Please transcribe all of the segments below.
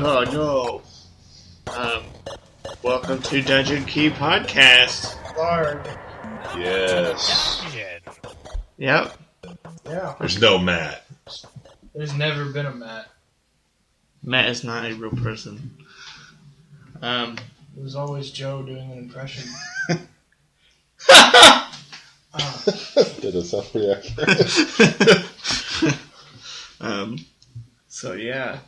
Oh no. Welcome to Dungeon Key Podcast. Larg. Yes. Yep. Yeah. There's no Matt. There's never been a Matt. Matt is not a real person. It was always Joe doing an impression. Did it sound pretty accurate? So yeah.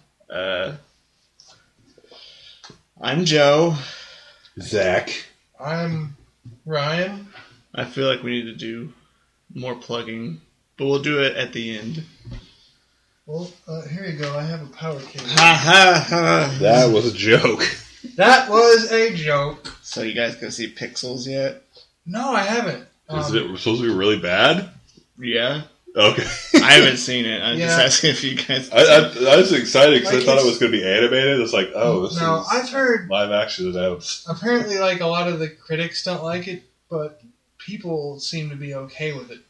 I'm Joe. Zach. I'm Ryan. I feel like we need to do more plugging, but we'll do it at the end. Well, here you go. I have a power cable. Ha ha ha! That was a joke. That was a joke. So you guys go see Pixels yet? No, I haven't. Is it supposed to be really bad? Yeah. Okay. I haven't seen it. I'm just Yeah. asking if you guys. I was excited because Like I thought it was going to be animated. It's like, oh, this No, is I've heard live action announced. apparently like a lot of the critics don't like it, but people seem to be okay with it.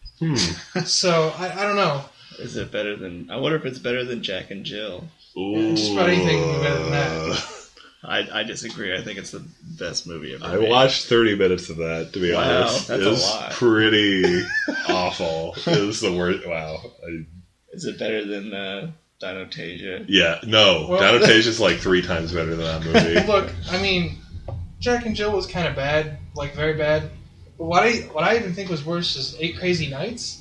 So I don't know. Is it better than? I wonder if it's better than Jack and Jill. Ooh. Just about anything better than that. I disagree. I think it's the best movie ever. I made. watched 30 minutes of that, to be Wow, honest. that's It a was lot. pretty awful. It was the worst. Wow. Is it better than Dinotasia? Yeah, no. Well- Danotasia's like 3 times better than that movie. Look, I mean, Jack and Jill was kind of bad, like very bad. But what I even think was worse is 8 Crazy Nights.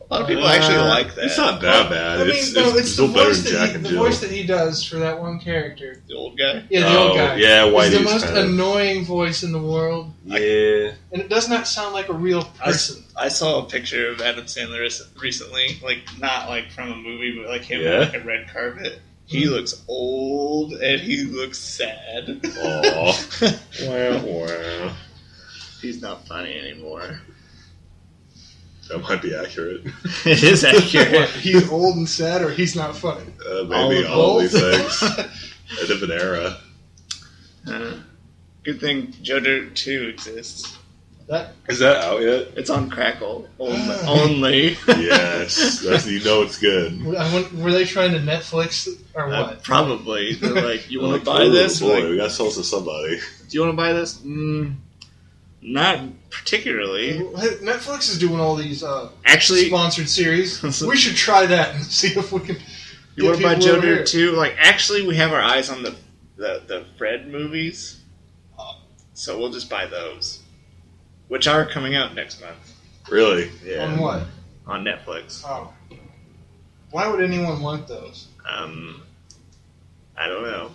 A lot of people actually like that. It's not that bad. I mean, it's it's still the better voice than that Jack and the Jill. voice that he does for that one character. The old guy. Yeah, the old guy. Yeah, He's the Whitey's most kind of... annoying voice in the world, Yeah. and it does not sound like a real person. I saw a picture of Adam Sandler recently, like not like from a movie, but like him Yeah? on like a red carpet. He looks old and he looks sad. Aw. Wow. He's not funny anymore. That might be accurate. It is What, accurate. he's old and sad, or he's not funny. Maybe All all of these both. things. End of an era. Good thing JoJo 2 exists. That Is that out yet? It's on Crackle only. Yes. You know it's good. were they trying to Netflix or what? Probably. They're like, you want Like, to buy oh, this? Boy, Like, we gotta sell it to somebody. do you want to buy this? Not particularly. Netflix is doing all these Actually, sponsored series. We should try that and see if we can. you want to buy people over here. JoJo 2? Like, actually, we have our eyes on the Fred movies. So we'll just buy those. Which are coming out next month. Really? Yeah. On what? On Netflix. Oh. Why would anyone want those? I don't know.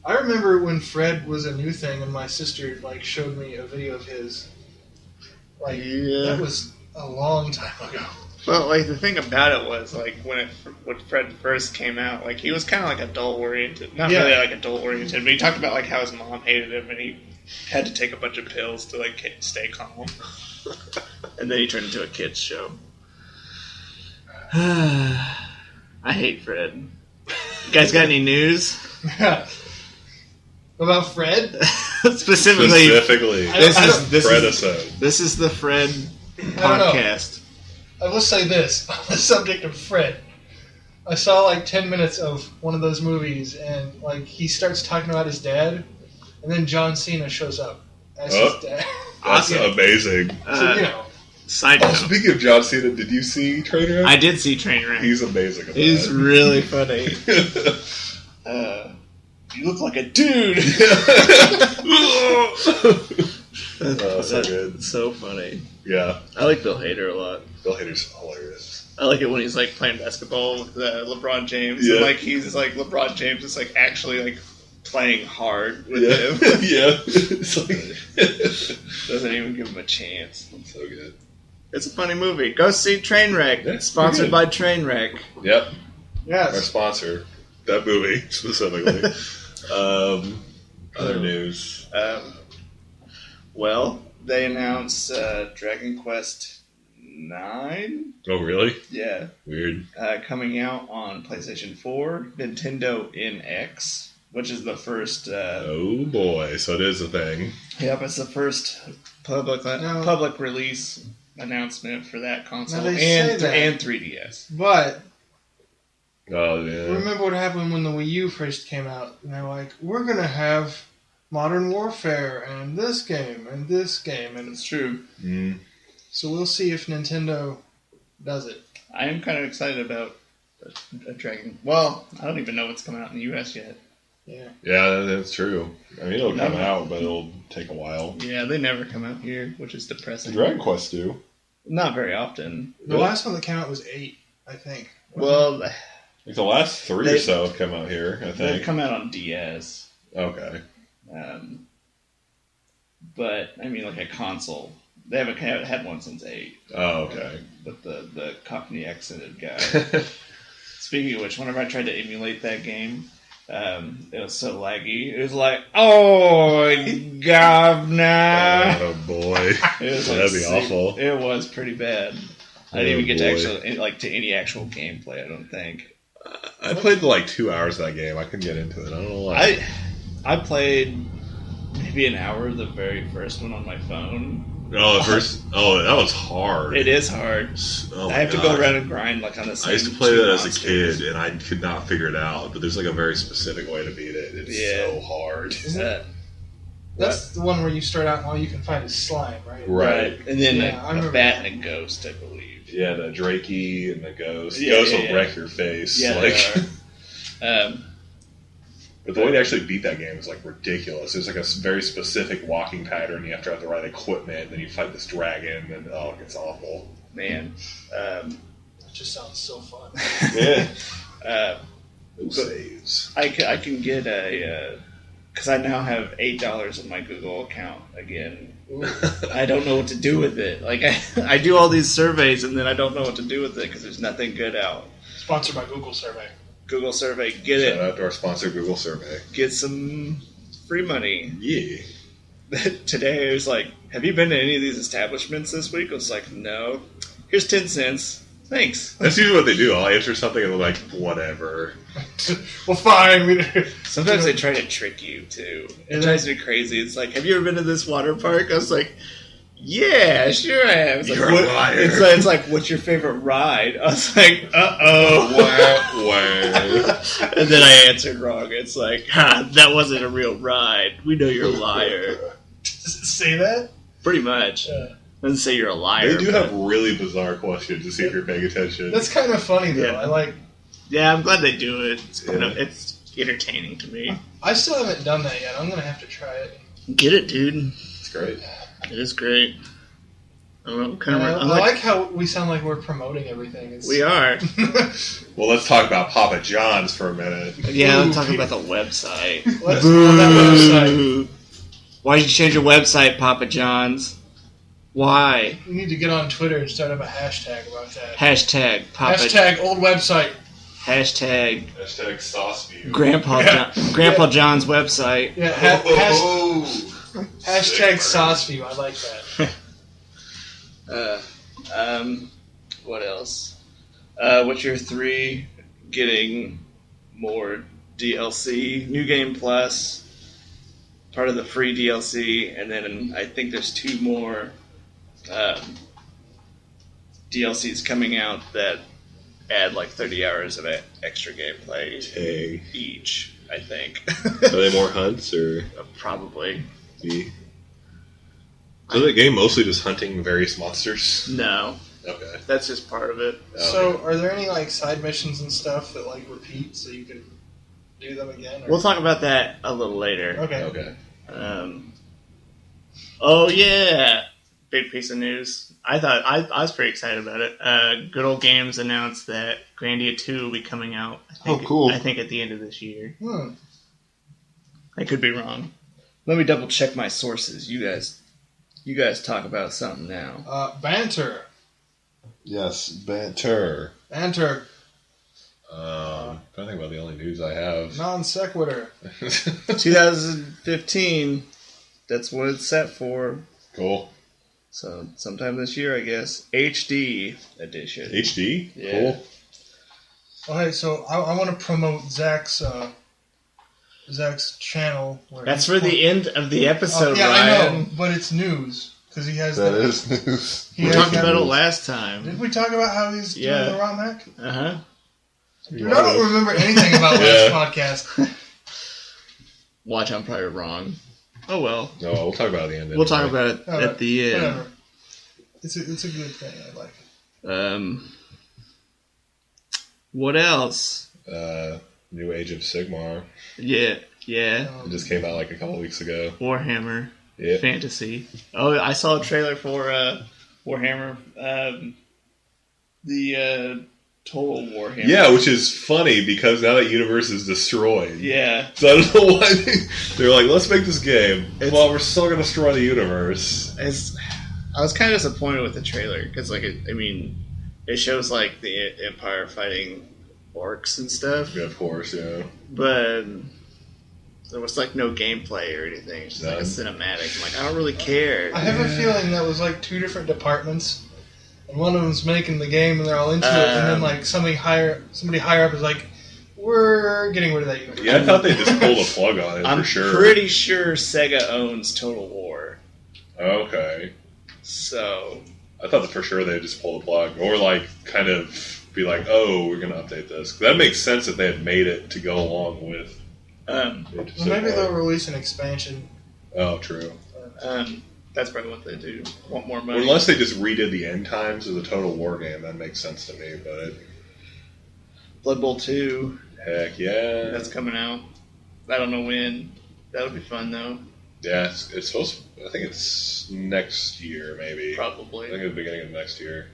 I remember when Fred was a new thing, and my sister like showed me a video of his. Like that was a long time ago. But like the thing about it was like when Fred first came out, like he was kind of like adult oriented, not Yeah. really like adult oriented, but he talked about like how his mom hated him and he had to take a bunch of pills to like stay calm. And then he turned into a kids show. I hate Fred. You guys got any news? About Fred? Specifically, Fred-isode. this is the Fred I don't know. podcast. I will say this on the subject of Fred. I saw like 10 minutes of one of those movies, and like he starts talking about his dad, and then John Cena shows up as his dad. That's Yeah. amazing. So you know, Side Oh, note, speaking of John Cena, did you see Trainwreck? I did see Trainwreck. He's amazing. At He's that. really funny. You look like a dude. So good. So funny. Yeah. I like Bill Hader a lot. Bill Hader's hilarious. I like it when he's like playing basketball with LeBron James. Yeah. And like he's like LeBron James is like actually like playing hard with Yeah. him. Yeah. It's like Doesn't even give him a chance. so good. It's a funny movie. Go see Trainwreck. That's Sponsored pretty by Trainwreck. Yep. Our yes. sponsor. That movie specifically. Other news. Well, they announced Dragon Quest 9. Oh really? Yeah. Weird. Coming out on PlayStation 4, Nintendo NX, which is the first. Oh boy! So it is a thing. Yep, it's the first public release announcement for that console Now they say and that. and 3DS. But Oh, yeah. Remember what happened when the Wii U first came out? And they're like, we're going to have Modern Warfare and this game and this game. And It's true. Mm. so we'll see if Nintendo does it. I am kind of excited about a Dragon. Well, I don't even know what's coming out in the U.S. yet. Yeah. Yeah, that's true. I mean, it'll come No. out, but it'll take a while. Yeah, they never come out here, which is depressing. Dragon Quest do. Not very often. The last one that came out was 8, I think. Well, Like the last 3 or so have come out here, I they've think. come out on DS. Okay. But, I mean, like a console. They haven't had one since 8. Oh, okay. But the Cockney accented guy. Speaking of which, whenever I tried to emulate that game, it was so laggy. It was like, oh, governor. Oh, boy. It was That'd be awful. It was pretty bad. I didn't even get to any actual gameplay, I don't think. I played like 2 hours of that game. I couldn't get into it. I don't know why. I played maybe an hour of the very first one on my phone. Oh, that was hard. It is hard. Oh, I have to go around and grind like on the same. I used to play that as a monsters. kid, and I could not figure it out. But there's like a very specific way to beat it. It's so hard. That's the one where you start out and all you can find is slime, right? Right. And then Yeah, a bat and a ghost, I believe. Yeah, the Drakey and the ghost. Yeah, Ghost yeah, will yeah. wreck your face. Yeah, like, they are. But the way to actually beat that game is like ridiculous. There's like a very specific walking pattern. You have to have the right equipment. And then you fight this dragon, and it gets awful. Man. That just sounds so fun. Yeah. But Saves. I can get a because I now have $8 in my Google account again. I don't know what to do with it. Like I do all these surveys and then I don't know what to do with it because there's nothing good out. Sponsored by Google Survey. Google survey, get Shout it. out to our sponsor, Google Survey. Get some free money. Yeah. Today I was like, have you been to any of these establishments this week? I was like, no. Here's 10 cents. Thanks. That's usually what they do. I'll answer something and they're like, whatever. Well, fine. Sometimes they try to trick you too. It Yeah. drives me crazy. It's like, have you ever been to this water park? I was like, yeah, sure I have. It's like, You're a liar. It's like, what's your favorite ride? I was like, uh-oh. Wah. And then I answered wrong. It's like, that wasn't a real ride. We know you're a liar. Does it say that? Pretty much. Doesn't say you're a liar. They do have really bizarre questions to see if you're paying attention. That's kind of funny, though. Yeah. Yeah, I'm glad they do it. It's entertaining to me. I still haven't done that yet. I'm going to have to try it. Get it, dude. It's great. It is great. I like how we sound like we're promoting everything. We are. Well, let's talk about Papa John's for a minute. Yeah, let's talk about the website. Let's on that website. Why did you change your website, Papa John's? Why? We need to get on Twitter and start up a hashtag about that. Hashtag Papa. Hashtag old website. Hashtag Hashtag sauce view. Grandpa John's website. Yeah. Hashtag sauce view. I like that. What else? What's your 3 getting more DLC, New Game Plus, part of the free DLC, and then I think there's 2 more DLCs coming out that add like 30 hours of extra gameplay each, I think. Are they more hunts or Probably. me? So the game mostly just hunting various monsters? No. Okay. That's just part of it. So, are there any like side missions and stuff that like repeat so you can do them again? Or? We'll talk about that a little later. Okay. Oh yeah, big piece of news. I thought I was pretty excited about it. Good Old Games announced that Grandia 2 will be coming out. Cool. I think at the end of this year. I could be wrong. Let me double check my sources. You guys talk about something now. Banter. Yes, banter. Banter. I think about the only news I have. Non sequitur. 2015. That's what it's set for. Cool. So sometime this year, I guess. HD edition. HD? Yeah. Cool. Okay, so I want to promote Zack's channel. Where That's he's for the end of the episode, yeah, Ryan. I know, but it's news because he has. That is news. We talked about it last time. Did we talk about how he's doing the ROM hack? Uh-huh. Dude, I don't remember anything about last podcast. Watch, I'm probably wrong. Oh well. No, we'll talk about it at the end. We'll talk about it at the end. Whatever. It's a good thing. I like it. What else? New Age of Sigmar. Yeah. It just came out like a couple weeks ago. Warhammer Yep. Fantasy. Oh, I saw a trailer for Warhammer. The Total Warhammer. Yeah, which is funny because now that universe is destroyed. Yeah. So I don't know why they're like, let's make this game. Well, we're still going to destroy the universe. I was kind of disappointed with the trailer because, it shows like the Empire fighting orcs and stuff. Yeah, of course, yeah. But there was like no gameplay or anything. It's just like a cinematic. I'm like, I don't really care. I have a feeling that was like two different departments. And one of them's making the game, and they're all into it. And then, like, somebody higher up is like, "We're getting rid of that universe." Yeah, I thought they just pulled a plug on it for sure. I'm pretty sure Sega owns Total War. Okay. So I thought that for sure they'd just pull the plug, or like kind of be like, "Oh, we're going to update this." That makes sense if they had made it to go along with. Well, maybe they'll release an expansion. Oh, true. That's probably what they do. Want more money? Or unless they just redid the end times as a Total War game, that makes sense to me. But Blood Bowl 2. Heck yeah, That's coming out. I don't know when. That'll be fun though. Yeah, it's supposed. I think it's next year, maybe. Probably. I think it's the beginning of next year.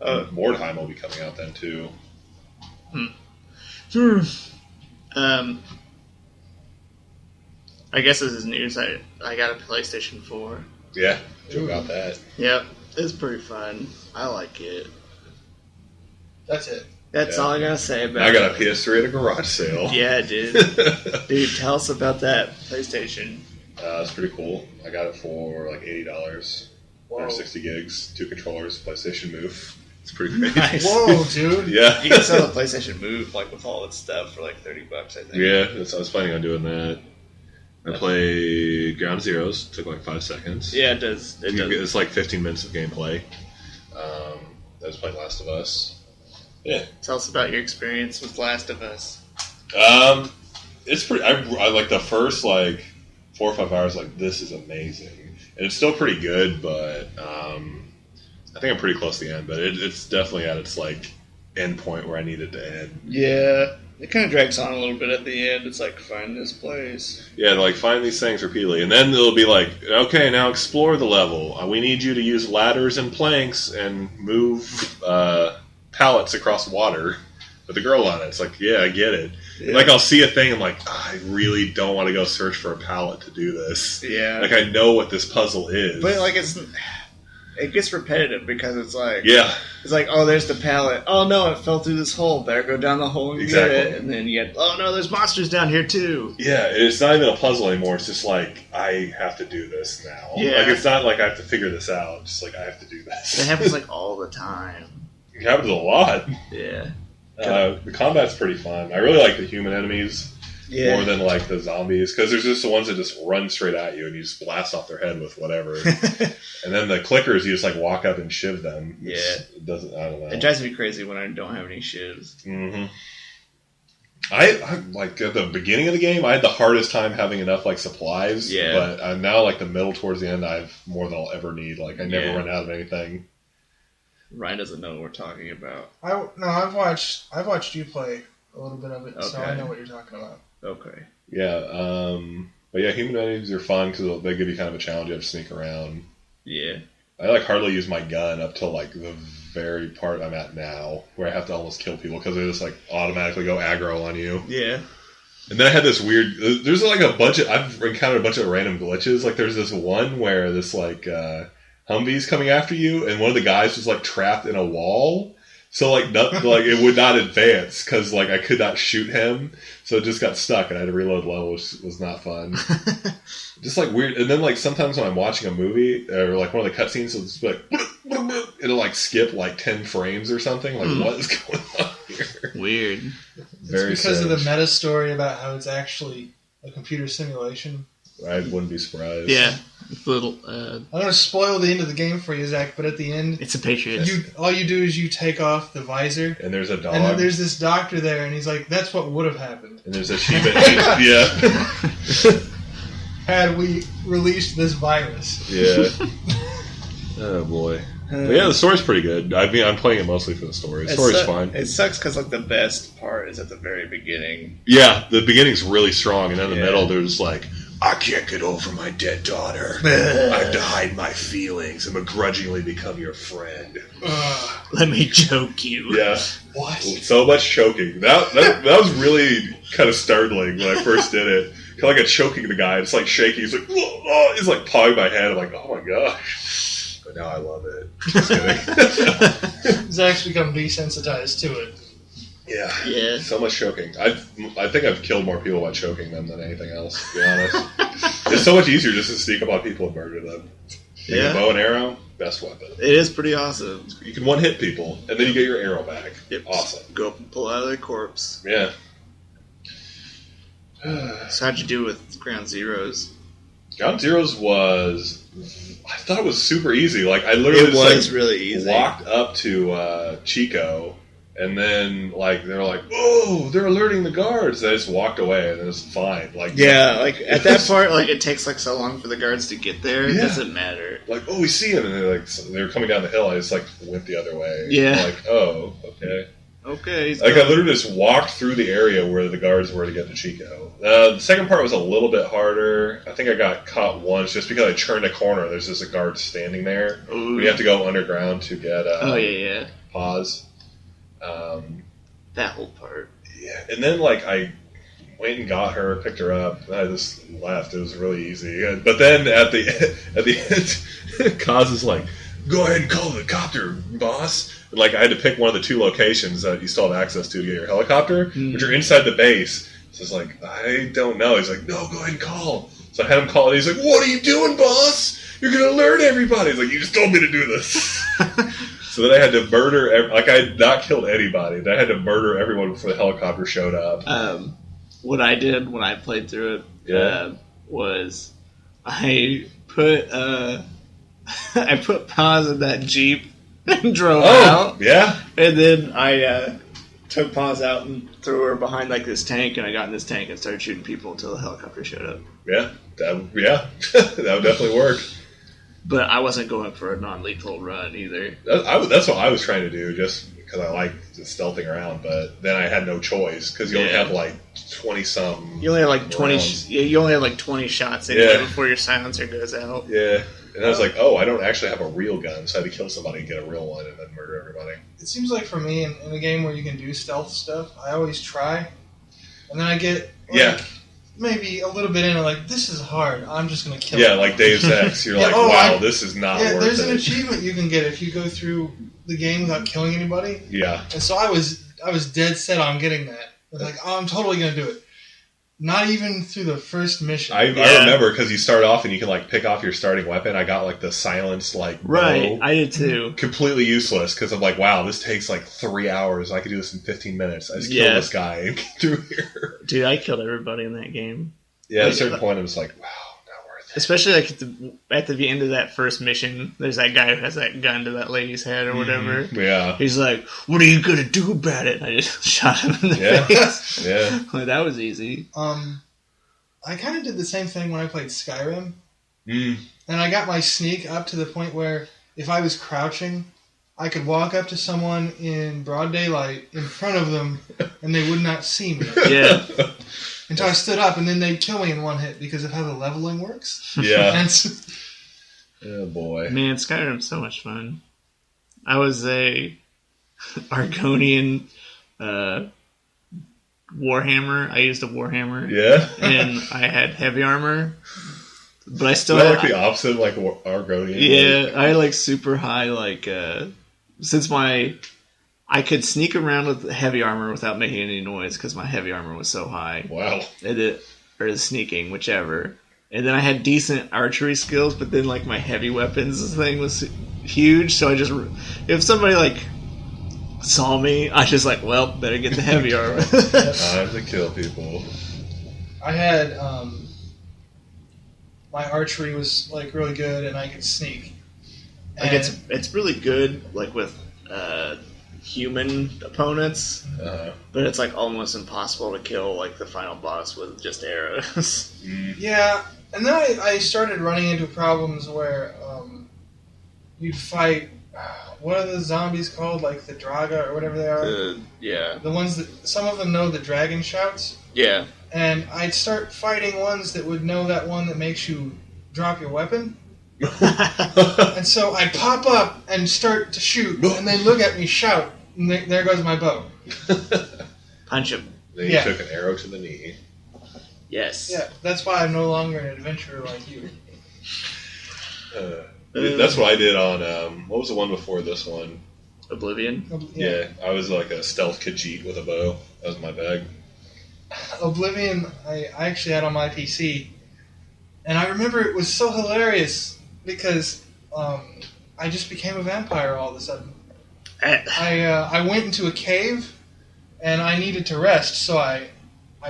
Mordheim will be coming out then too. I guess this is news. I got a PlayStation 4. Yeah, joke about that. Yep, it's pretty fun. I like it. That's it. That's all I gotta say about it. I got a PS3 at a garage sale. Yeah, dude. Dude, tell us about that PlayStation. It's pretty cool. I got it for like $80 for 60 gigs, 2 controllers, PlayStation Move. It's pretty great. Nice. Whoa, dude. Yeah. You can sell the PlayStation Move like with all its stuff for like $30, I think. Yeah, I was planning on doing that. I played Ground Zeroes. Took like 5 seconds. Yeah, it does. It's like 15 minutes of gameplay. I was playing Last of Us. Yeah. Tell us about your experience with Last of Us. It's pretty. I like the first like 4 or 5 hours. Like, this is amazing, and it's still pretty good. But I think I'm pretty close to the end. But it's definitely at its like end point where I need it to end. Yeah, it kind of drags on a little bit at the end. It's like, find this place. Yeah, to like find these things repeatedly, and then it'll be like, okay, now explore the level. We need you to use ladders and planks and move pallets across water with a girl on it. It's like, yeah, I get it. Yeah. Like, I'll see a thing, I'm like, I really don't want to go search for a pallet to do this. Yeah. Like, I know what this puzzle is. But like it gets repetitive because it's like, yeah. It's like, oh, there's the pallet. Oh no, it fell through this hole. Better go down the hole and get it. And then you get, oh no, there's monsters down here too. Yeah, it's not even a puzzle anymore. It's just like, I have to do this now. Yeah. Like, it's not like I have to figure this out. It's just like, I have to do this. It happens like all the time. It happens a lot. Yeah. The combat's pretty fun. I really like the human enemies more than like the zombies, because there's just the ones that just run straight at you and you just blast off their head with whatever. And then the clickers, you just like walk up and shiv them. It doesn't. I don't know. It drives me crazy when I don't have any shivs. Mm-hmm. I like at the beginning of the game, I had the hardest time having enough like supplies. Yeah. But I'm now like the middle towards the end, I have more than I'll ever need. Like I never run out of anything. Ryan doesn't know what we're talking about. I've watched you play a little bit of it, so I know what you're talking about. Okay. Yeah. But yeah, human enemies are fun because they give you kind of a challenge. You have to sneak around. Yeah. I like hardly use my gun up till like the very part I'm at now, where I have to almost kill people because they just like automatically go aggro on you. Yeah. And then I had this weird. There's like a bunch of. I've encountered a bunch of random glitches. Like there's this one where this like Humvee's coming after you, and one of the guys was like trapped in a wall. So like like it would not advance because like I could not shoot him, so it just got stuck and I had to reload level, which was not fun. Just like weird. And then like sometimes when I'm watching a movie or like one of the cutscenes, it'll just be like it'll like skip like 10 frames or something. Like what is going on here? Weird. Very it's because strange. of the meta story about how it's actually a computer simulation. I wouldn't be surprised. Yeah. little. I'm gonna spoil the end of the game for you, Zach. But at the end, It's a Patriot. all you do is you take off the visor, And there's a dog. and then there's this doctor there, and he's like, "That's what would have happened." And there's a Shiba. Yeah. Had we released this virus. Yeah. Oh boy. But yeah, the story's pretty good. I mean, I'm playing it mostly for the story. The story's fine. It sucks because like the best part is at the very beginning. Yeah, the beginning's really strong, and then in the Yeah. middle, there's like, I can't get over my dead daughter. I have to hide my feelings and begrudgingly become your friend. Let me choke you. Yeah. What? So much choking. That was really kind of startling when I first did it. Kind of like a choking the guy. It's like shaking. He's like, oh, he's like pawing my head. I'm like, oh my gosh. But now I love it. Just kidding. Zach's become desensitized to it. Yeah. Yeah. So much choking. I think I've killed more people by choking them than anything else, to be honest. It's so much easier just to sneak up on people and murder them. Yeah. A bow and arrow, best weapon. It is pretty awesome. You can one-hit people, and then you get your arrow back. Yep. Awesome. Go up and pull out of their corpse. Yeah. So how'd you do with Ground Zeroes? Ground Zeroes was... I thought it was super easy. Like, I literally It just, was really easy. walked up to Chico, and then, like, they're like, oh, they're alerting the guards. And I just walked away, and it was fine. Like, Yeah, like at that part, like it takes like so long for the guards to get there. It Yeah. doesn't matter. like, oh, we see him, and they were coming down the hill. I just like went the other way. Yeah. I'm like, oh, okay. Okay. He's Like I gone. literally just walked through the area where the guards were to get to Chico. The second part was a little bit harder. I think I got caught once just because I turned a corner. There's just a guard standing there. Ooh. You have to go underground to get Oh yeah. pause. That whole part. Yeah, and then like I went and got her, picked her up, and I just left. It was really easy. But then at the end, Kaz is like, "Go ahead and call the copter, boss." And like I had to pick one of the two locations that you still have access to get your helicopter, which are inside the base. So it's like, I don't know. He's like, "No, go ahead and call." So I had him call, and he's like, "What are you doing, boss? You're gonna alert everybody." He's like, "You just told me to do this." So then I had to murder, like I had not killed anybody. Then I had to murder everyone before the helicopter showed up. What I did when I played through it Yeah. was I put I put pause in that Jeep and drove out, yeah? and then I took pause out and threw her behind like this tank, and I got in this tank and started shooting people until the helicopter showed up. Yeah. That would definitely work. But I wasn't going for a non-lethal run either. That's what I was trying to do, just because I like just stealthing around. But then I had no choice because you only Yeah. have like 20-some. You only had like 20. rounds. You only had like 20 shots anyway Yeah. before your silencer goes out. Yeah, and I was like, oh, I don't actually have a real gun, so I had to kill somebody and get a real one and then murder everybody. It seems like for me, in a game where you can do stealth stuff, I always try, and then I get maybe a little bit into like, this is hard. I'm just gonna kill. Yeah, it. like Deus Ex. You're Yeah, like, oh, wow, this is not Yeah, worth there's it. an achievement you can get if you go through the game without killing anybody. Yeah, And so I was dead set on getting that. I was like, oh, I'm totally gonna do it. Not even through the first mission. I remember because you start off and you can like pick off your starting weapon. I got like the silenced like Right, bow. I did too. Completely useless because I'm like, wow, this takes like 3 hours. I could do this in 15 minutes. I just Yeah. killed this guy and get through here. Dude, I killed everybody in that game. Yeah, at a certain point, I was like, wow, not worth it. Especially like at the end of that first mission, there's that guy who has that gun to that lady's head or whatever. Yeah, He's like, "What are you gonna do about it?" And I just shot him in the Yeah. face. yeah. Like, that was easy. I kind of did the same thing when I played Skyrim, Mm. and I got my sneak up to the point where if I was crouching, I could walk up to someone in broad daylight in front of them, and they would not see me Yeah, until I stood up, and then they'd kill me in one hit because of how the leveling works. Yeah. And so- Oh boy. man, Skyrim's so much fun. I was a Argonian Warhammer. I used a Warhammer, Yeah. and I had heavy armor, but I Is still that had like the opposite of like Argonian? Yeah, I had like super high since I could sneak around with heavy armor without making any noise because my heavy armor was so high. Wow. Or the sneaking, whichever. And then I had decent archery skills, but then like my heavy weapons thing was huge, so if somebody like saw me, I just like, well, better get the heavy armor. Time to kill people. I had my archery was like really good and I could sneak. Like And it's really good like with human opponents, but it's like almost impossible to kill like the final boss with just arrows. yeah, and then I started running into problems where you'd fight. What are the zombies called? Like the Draga or whatever they are. Yeah, The ones that some of them know the dragon shouts. yeah. And I'd start fighting ones that would know that one that makes you drop your weapon. And so I'd pop up and start to shoot, and they'd look at me, shout, and there goes my bow. Punch him. Then you Yeah. took an arrow to the knee. Yes. Yeah, that's why I'm no longer an adventurer like you. That's what I did on, what was the one before this one? Oblivion. Yeah, I was like a stealth Khajiit with a bow. That was my bag. Oblivion, I actually had on my PC, and I remember it was so hilarious because I just became a vampire all of a sudden. I went into a cave, and I needed to rest, so I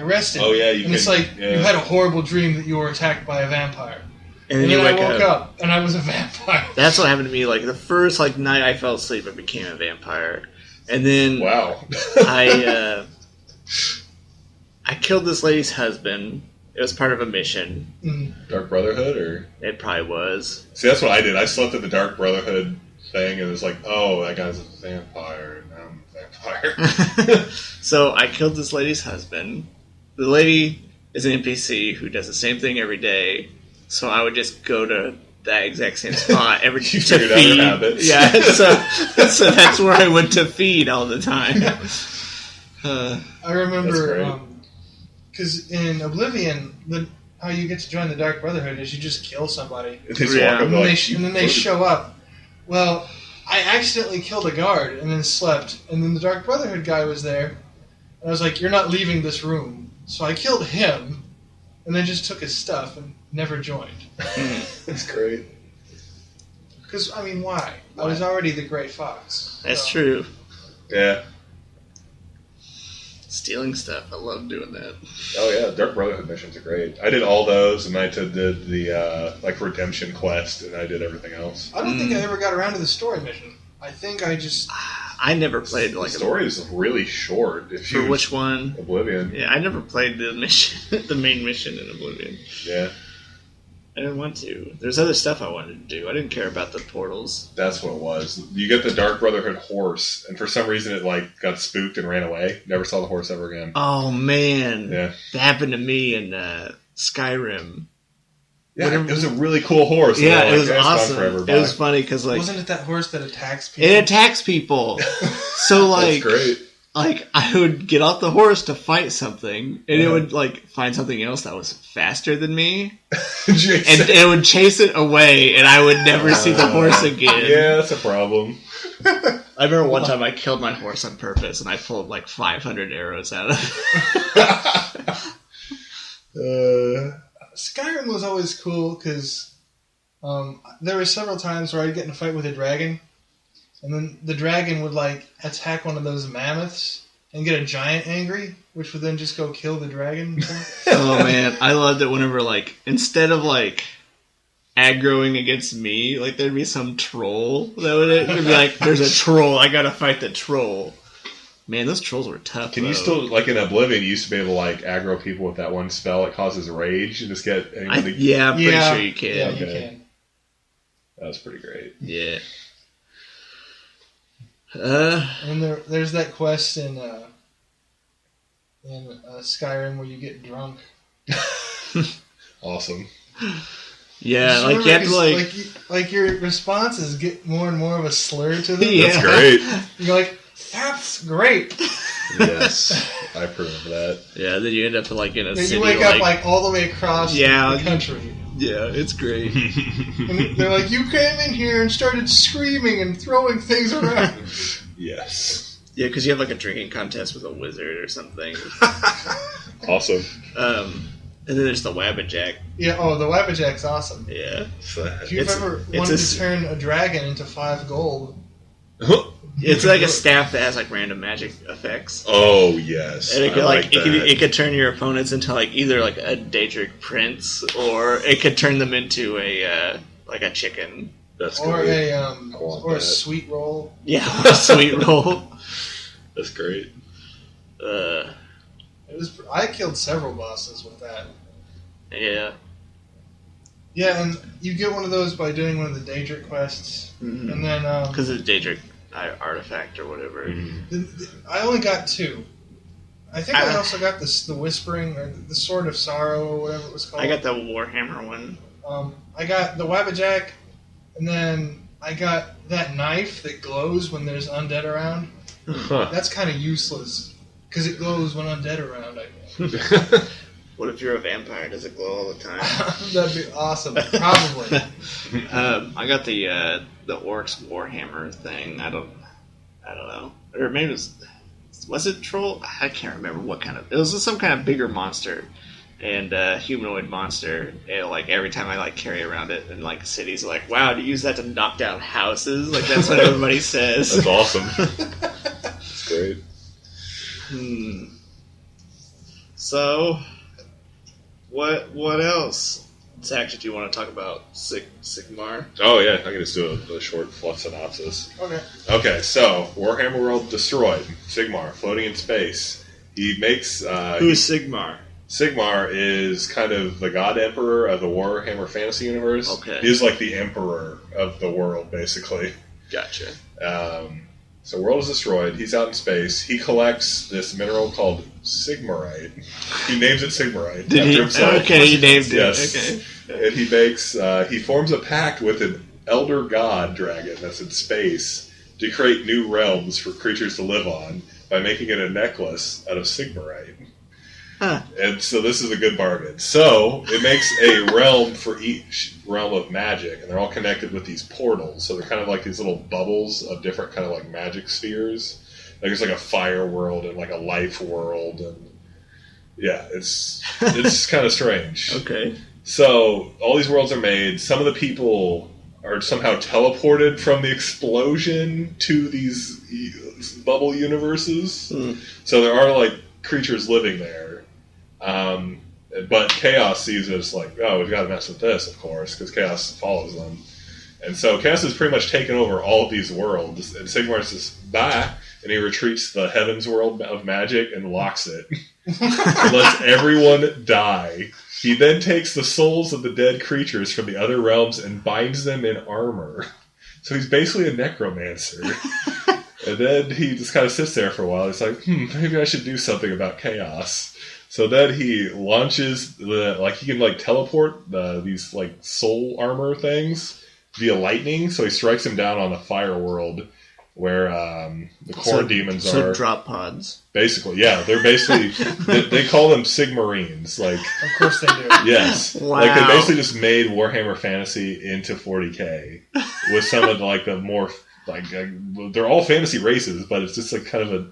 rested. Oh, yeah, and it's like you had a horrible dream that you were attacked by a vampire. And And then then you I wake woke up. up, and I was a vampire. That's what happened to me. Like the first like night I fell asleep, I became a vampire, and then Wow. I killed this lady's husband. It was part of a mission. Dark Brotherhood, or? It probably was. See, that's what I did. I slept at the Dark Brotherhood thing, and it was like, oh, that guy's a vampire, and I'm a vampire. So I killed this lady's husband. The lady is an NPC who does the same thing every day. So I would just go to that exact same spot every You to figured out her feed. habits. Yeah, so that's where I went to feed all the time. I That's remember great. because in Oblivion, how you get to join the Dark Brotherhood is you just kill somebody, They just Yeah. walk up and then, like, and then they show up. Well, I accidentally killed a guard and then slept, and then the Dark Brotherhood guy was there, and I was like, "You're not leaving this room." So I killed him, and then just took his stuff and never joined. That's great. Because I mean, why? I was already the Great Fox. That's so. true. Yeah. Stealing stuff. I love doing that. Oh, yeah. Dark Brotherhood missions are great. I did all those, and I did the like redemption quest, and I did everything else. I don't think I ever got around to the story mission. I think I just I never played The like story is really short. If for you which one? Oblivion. Yeah, I never played the mission, the main mission in Oblivion. Yeah. I didn't want to. There's other stuff I wanted to do. I didn't care about the portals. That's what it was. You get the Dark Brotherhood horse, and for some reason it like got spooked and ran away. Never saw the horse ever again. Oh man, Yeah. that happened to me in Skyrim. Yeah, Whatever- it was a really cool horse. and Yeah, they're it was like, "Yeah, it's gone awesome. forever, It bye." was funny because like wasn't it that horse that attacks people? it attacks people. So like, That's great. like I would get off the horse to fight something, and it would like find something else that was faster than me, Jason. and it would chase it away, and I would never see the horse again. Yeah, that's a problem. I remember one time I killed my horse on purpose, and I pulled like 500 arrows out of it. Skyrim was always cool because there were several times where I'd get in a fight with a dragon, and then the dragon would like attack one of those mammoths and get a giant angry, which would then just go kill the dragon. Oh man, I loved it whenever like instead of like aggroing against me, like there'd be some troll that would it'd be like, "There's a troll, I gotta fight the troll." Man, those trolls were tough. Can you though. still, like in Oblivion, you used to be able to like aggro people with that one spell that causes rage and just get anybody. Yeah, I'm pretty Yeah. sure you can. Yeah, Okay. you can. That was pretty great. Yeah. And there's that quest in Skyrim where you get drunk. Awesome. Yeah, Just like you have to remember, like. like your responses get more and more of a slur to them. Yeah. That's great. You're like, that's great. Yes, I approve of that. Yeah, then you end up like in a Then city. you wake up like all the way across Yeah. the country. yeah, it's great. And they're like, you came in here and started screaming and throwing things around. Yes. Yeah, because you have like a drinking contest with a wizard or something. Awesome. And then there's the Wabbajack. Yeah, oh, the Wabbajack's awesome. Yeah. If you've It's- ever it's wanted a to turn a dragon into 5 gold, It's like a staff that has like random magic effects. Oh yes, And it could I like that. it could turn your opponents into like either like a Daedric prince, or it could turn them into a like a chicken. That's Or great. a sweet roll. Yeah, a sweet roll. That's great. I killed several bosses with that. Yeah. Yeah, and you get one of those by doing one of the Daedric quests, Mm-hmm. and then Because of the Daedric artifact or whatever. I only got 2. I think I also got the Whispering or the Sword of Sorrow or whatever it was called. I got the Warhammer one. I got the Wabbajack, and then I got that knife that glows when there's undead around. Huh. That's kind of useless because it glows when undead around. I guess. What if you're a vampire? Does it glow all the time? That'd be awesome. Probably. I got the Orcs Warhammer thing. I don't know, or maybe was it troll? I can't remember what kind of. It was some kind of bigger monster, and humanoid monster. And like every time I like carry around it, and like cities are like, wow, to use that to knock down houses. Like that's what everybody says. That's awesome. That's great. So, what else? Zack, did you want to talk about Sigmar? Oh yeah, I can just do a short fluff synopsis. Okay. Okay, so Warhammer World destroyed. Sigmar floating in space. He makes Who's Sigmar? Sigmar is kind of the god emperor of the Warhammer Fantasy universe. Okay. He's like the emperor of the world, basically. Gotcha. So world is destroyed. He's out in space. He collects this mineral called Sigmarite. He names it Sigmarite Did after he? himself. Okay, he named Yes. it. Okay. And he makes he forms a pact with an elder god dragon that's in space to create new realms for creatures to live on by making it a necklace out of Sigmarite. Huh. And so this is a good bargain. So it makes a realm for each realm of magic, and they're all connected with these portals. So they're kind of like these little bubbles of different kind of like magic spheres. Like there's like a fire world and like a life world, and yeah, it's kind of strange. Okay. So all these worlds are made. Some of the people are somehow teleported from the explosion to these bubble universes. So there are like creatures living there. But Chaos sees it as like, oh, we've got to mess with this, of course, because Chaos follows them. And so Chaos has pretty much taken over all of these worlds, and Sigmar says, bye, and he retreats to the Heavens world of magic and locks it. And lets everyone die. He then takes the souls of the dead creatures from the other realms and binds them in armor. So he's basically a necromancer. And then he just kind of sits there for a while. He's like, maybe I should do something about Chaos. So then he launches he can like teleport these like soul armor things via lightning. So he strikes him down on the fire world where the core demons are. So drop pods. Basically, yeah, they're basically they call them Sigmarines. Like, Of course they do. yes, Wow. like they basically just made Warhammer Fantasy into 40K with some of the more like they're all fantasy races, but it's just like kind of a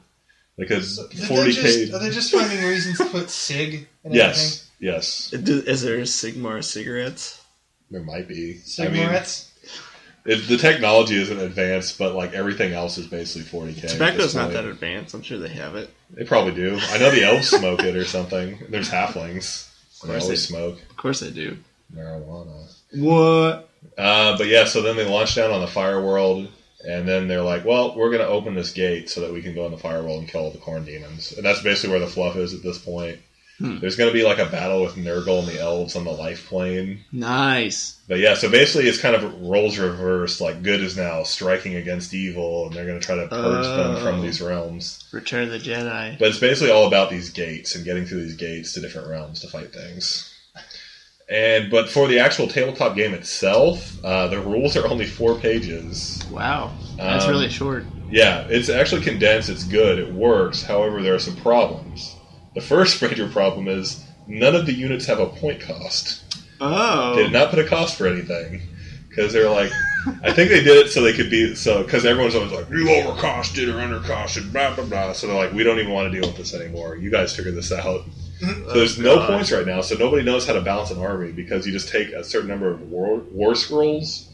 40K. Are they just finding reasons to put Sig in Yes, yes, Is there Sigmar cigarettes? there might be. everything? Sigmarettes? The technology isn't advanced, but like everything else is basically 40K. Tobacco's not that advanced. I'm sure they have it. They probably do. I know the elves smoke it or something. There's halflings. They always smoke Of course they do. marijuana. What? But yeah, so then they launch down on the fire world, and then they're like, well, we're going to open this gate so that we can go in the fire world and kill all the corn demons. And that's basically where the fluff is at this point. There's going to be like a battle with Nurgle and the elves on the life plane. Nice. But yeah, so basically it's kind of roles reversed, like good is now striking against evil, and they're going to try to purge them from these realms. Return of the Jedi. But it's basically all about these gates and getting through these gates to different realms to fight things. But for the actual tabletop game itself, the rules are only 4 pages. Wow. That's really short. Yeah, it's actually condensed. It's good. It works. However, there are some problems. The first major problem is none of the units have a point cost. Oh. They did not put a cost for anything. Because they're like, I think they did it so they could be, because everyone's always like, you overcosted or undercosted, blah, blah, blah. So they're like, we don't even want to deal with this anymore. You guys figure this out. So there's no points right now, so nobody knows how to balance an army because you just take a certain number of war scrolls.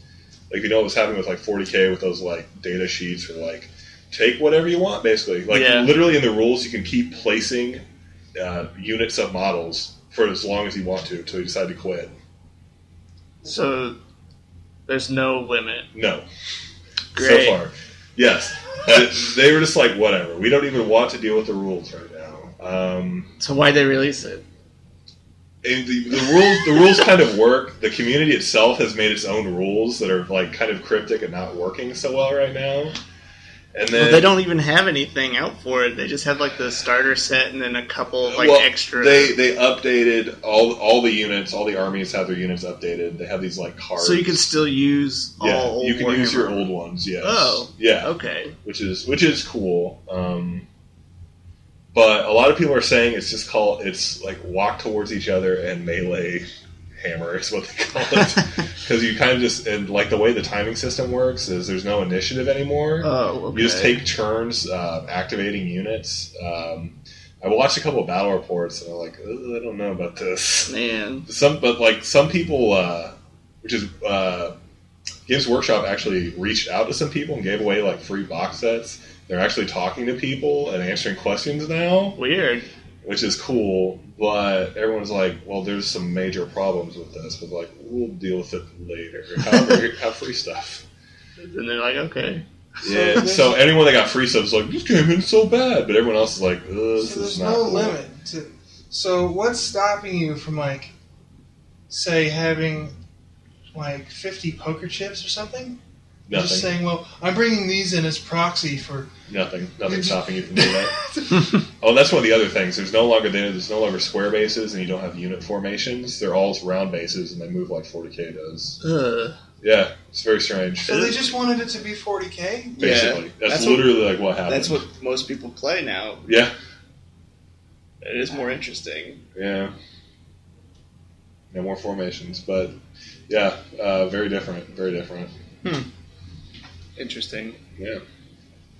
Like, you know what was happening with like 40K with those like data sheets or like take whatever you want, basically. Like, literally in the rules, you can keep placing units of models for as long as you want to until you decide to quit. So, there's no limit. No. Great. So far. Yes. But they were just like, whatever. We don't even want to deal with the rules right now. So why'd they release it? The rules kind of work. The community itself has made its own rules that are like kind of cryptic and not working so well right now. And then they don't even have anything out for it. They just have like the starter set and then a couple of extra. They updated all the units. All the armies have their units updated. They have these like cards. So you can still use all old you can Warhammer. use your old ones. Yes. Oh. Yeah. Okay. Which is cool. But a lot of people are saying it's like walk towards each other and melee hammer is what they call it. Because you kind of just, and like the way the timing system works is there's no initiative anymore. Oh, okay. You just take turns activating units. I watched a couple of battle reports and I'm like, I don't know about this. Man. Some people, which is Games Workshop actually reached out to some people and gave away like free box sets. They're actually talking to people and answering questions now. Weird. Which is cool, but everyone's like, well, there's some major problems with this. But like, we'll deal with it later. However, have free stuff. And they're like, okay. Yeah, so anyone that got free stuff is like, this game is so bad. But everyone else is like, this is not cool. There's no limit. So what's stopping you from, like, say, having, like, 50 poker chips or something? You're Nothing. just saying, well, I'm bringing these in as proxy for... Nothing stopping you from doing that. Oh, that's one of the other things. There's no longer square bases, and you don't have unit formations. They're all round bases, and they move like 40k does. Yeah, it's very strange. So they just wanted it to be 40k? Basically. That's literally like what happened. That's what most people play now. Yeah. It is more interesting. Yeah. No more formations, but yeah, very different. Very different. Interesting. Yeah.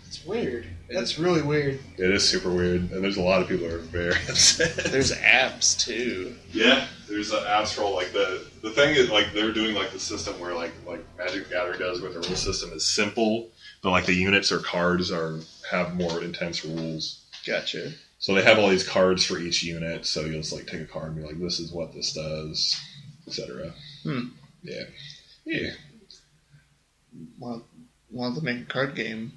It's weird. That's really weird. It is super weird, and there's a lot of people that are very upset. There's apps too. Yeah, there's an apps for like the thing is like they're doing like the system where like Magic the Gathering does, where the rule system is simple, but like the units or cards have more intense rules. Gotcha. So they have all these cards for each unit, so you'll just like take a card and be like, this is what this does, etc. Yeah. Yeah. Want to make a card game?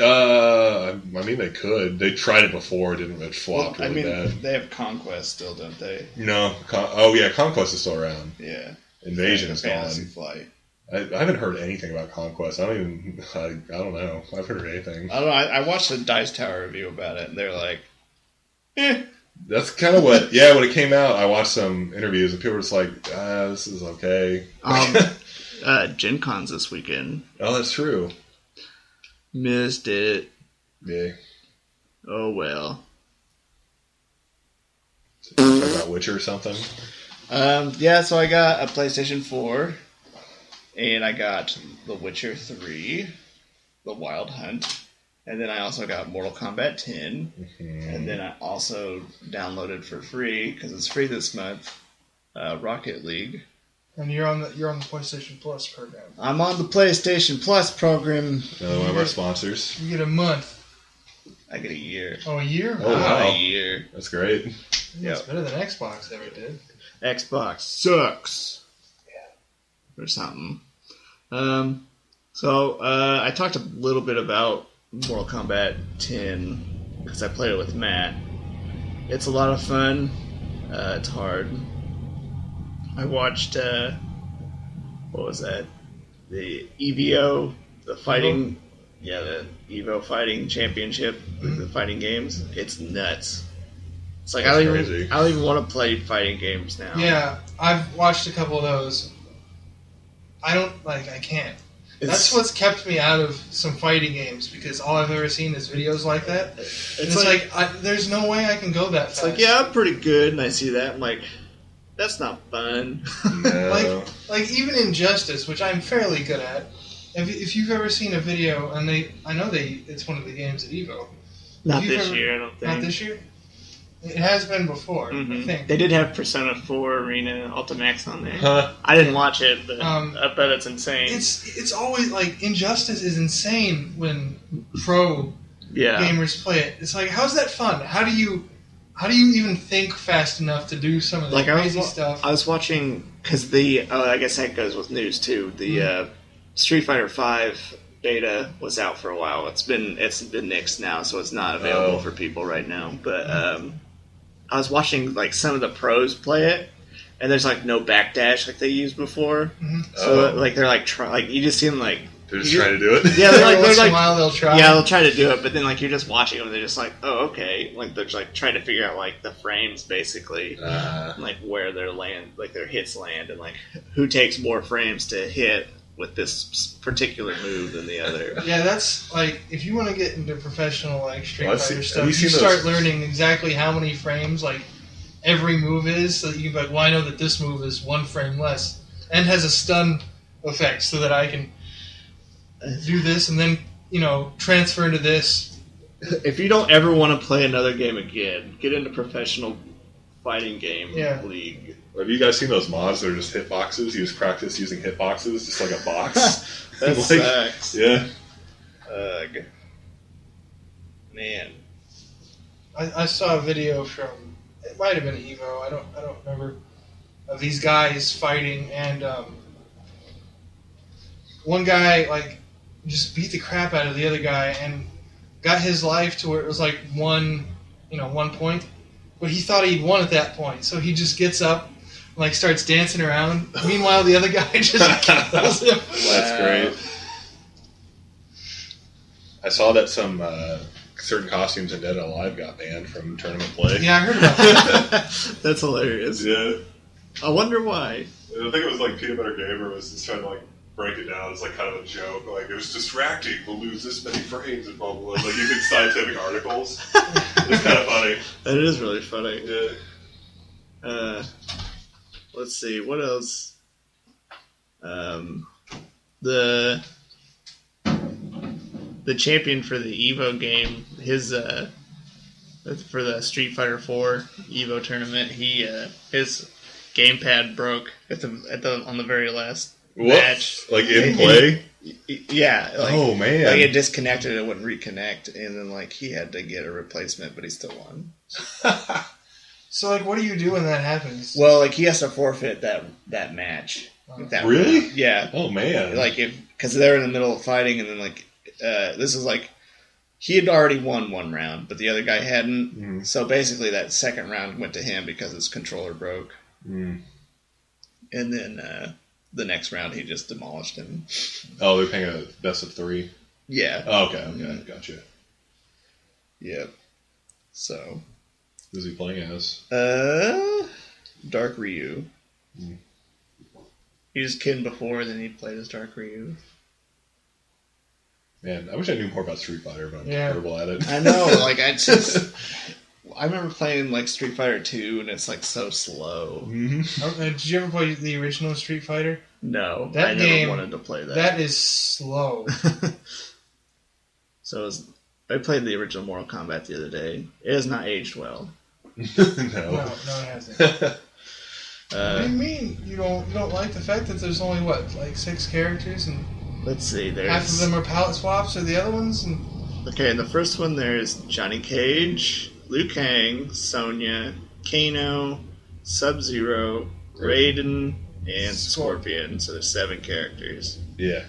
I mean, they could. They tried it before. It flopped really bad. They have Conquest still, don't they? No. Conquest is still around. Yeah. Invasion is gone. Fantasy Flight. I haven't heard anything about Conquest. I don't know. I haven't heard anything. I don't know. I watched a Dice Tower review about it, and they're like, eh. That's kind of what... Yeah, when it came out, I watched some interviews, and people were just like, this is okay. Gen Con's this weekend. Oh, that's true. Missed it. Yeah. Oh, well. Talking about Witcher or something? Yeah, so I got a PlayStation 4, and I got The Witcher 3, The Wild Hunt, and then I also got Mortal Kombat 10, and then I also downloaded for free, because it's free this month, Rocket League. And you're on the PlayStation Plus program. I'm on the PlayStation Plus program. Another one of our sponsors. You get a month. I get a year. Oh, a year? Oh, wow. A year. That's great. It's better than Xbox ever did. Xbox sucks. Yeah. Or something. So I talked a little bit about Mortal Kombat 10 because I played it with Matt. It's a lot of fun. It's hard. I watched, what was that? The EVO, the fighting, the EVO fighting championship, the fighting games. It's nuts. It's like, I don't even want to play fighting games now. Yeah, I've watched a couple of those. I can't. That's what's kept me out of some fighting games, because all I've ever seen is videos like that. It's like there's no way I can go that fast. It's like, yeah, I'm pretty good, and I see that, I'm like, that's not fun. No. like even Injustice, which I'm fairly good at. If you've ever seen a video, and it's one of the games at Evo. Not this year, I don't think. Not this year? It has been before, I Mhm. think. They did have Persona 4 Arena Ultimax on there. Huh? I didn't watch it, but Um, I bet it's insane. It's always like Injustice is insane when pro Yeah. gamers play it. It's like, how's that fun? How do you even think fast enough to do some of the crazy stuff? I was watching because I guess that goes with news too. The Street Fighter V beta was out for a while. It's been nixed now, so it's not available for people right now. But I was watching like some of the pros play it, and there's like no backdash like they used before. So like they're like you just see them like They're just trying to do it. yeah, Every once in a while they'll try. yeah, they'll try to do it, but then like you're just watching them, and they're just like, oh okay, like they're just like trying to figure out like the frames basically, like where their hits land, and like who takes more frames to hit with this particular move than the other. Yeah, that's like if you want to get into professional like Street Well, Fighter have stuff, you you seen start those- learning exactly how many frames like every move is, so that you can be like, well, I know that this move is 1 frame less and has a stun effect, so that I can do this and then transfer into this. If you don't ever want to play another game again, get into professional fighting game league. Have you guys seen those mods that are just hitboxes? You just practice using hitboxes, just like a box. That sucks. Yeah. Ugh. Man. I saw a video from, it might have been Evo, I don't remember, of these guys fighting, and one guy like just beat the crap out of the other guy and got his life to where it was like 1 point, but he thought he'd won at that point, so he just gets up and like starts dancing around. Meanwhile, the other guy just kills him. That's great. I saw that some certain costumes in Dead or Alive got banned from tournament play. Yeah, I heard about that. That's hilarious. Yeah. I wonder why. I think it was like Peanut Butter Gamer was just trying to like break it down. It's like kind of a joke. Like, it was distracting. We'll lose this many frames and blah, blah, blah. Like, using scientific articles. It's kind of funny. That is really funny. Yeah. Let's see, what else? The champion for the Evo game, his for the Street Fighter 4 Evo tournament, his gamepad broke on the very last match. Like in play? Yeah. Like, oh man. Like it disconnected, it wouldn't reconnect, and then like he had to get a replacement, but he still won. So like, what do you do when that happens? Well, like he has to forfeit that match. That Really? round. Yeah. Oh man. Like because they're in the middle of fighting, and then like this is like he had already won 1 round, but the other guy hadn't. Mm. So basically, that second round went to him because his controller broke. Mm. And then the next round, he just demolished him. Oh, they're playing a best of 3. Yeah. Oh, okay, gotcha. Yep. So. Who's he playing as? Dark Ryu. Mm. He was Kin before, then he played as Dark Ryu. Man, I wish I knew more about Street Fighter, but I'm terrible at it. I know, like I remember playing like Street Fighter 2, and it's like so slow. Mm-hmm. Did you ever play the original Street Fighter? No, that I game, never wanted to play that. That is slow. So I played the original Mortal Kombat the other day. It has not aged well. No, it hasn't. What do you mean you don't like the fact that there's only like 6 characters and let's see, there's half of them are palette swaps or the other ones? And okay, in the first one there's Johnny Cage, Liu Kang, Sonya, Kano, Sub-Zero, Raiden, and Scorpion. So there's 7 characters. Yeah.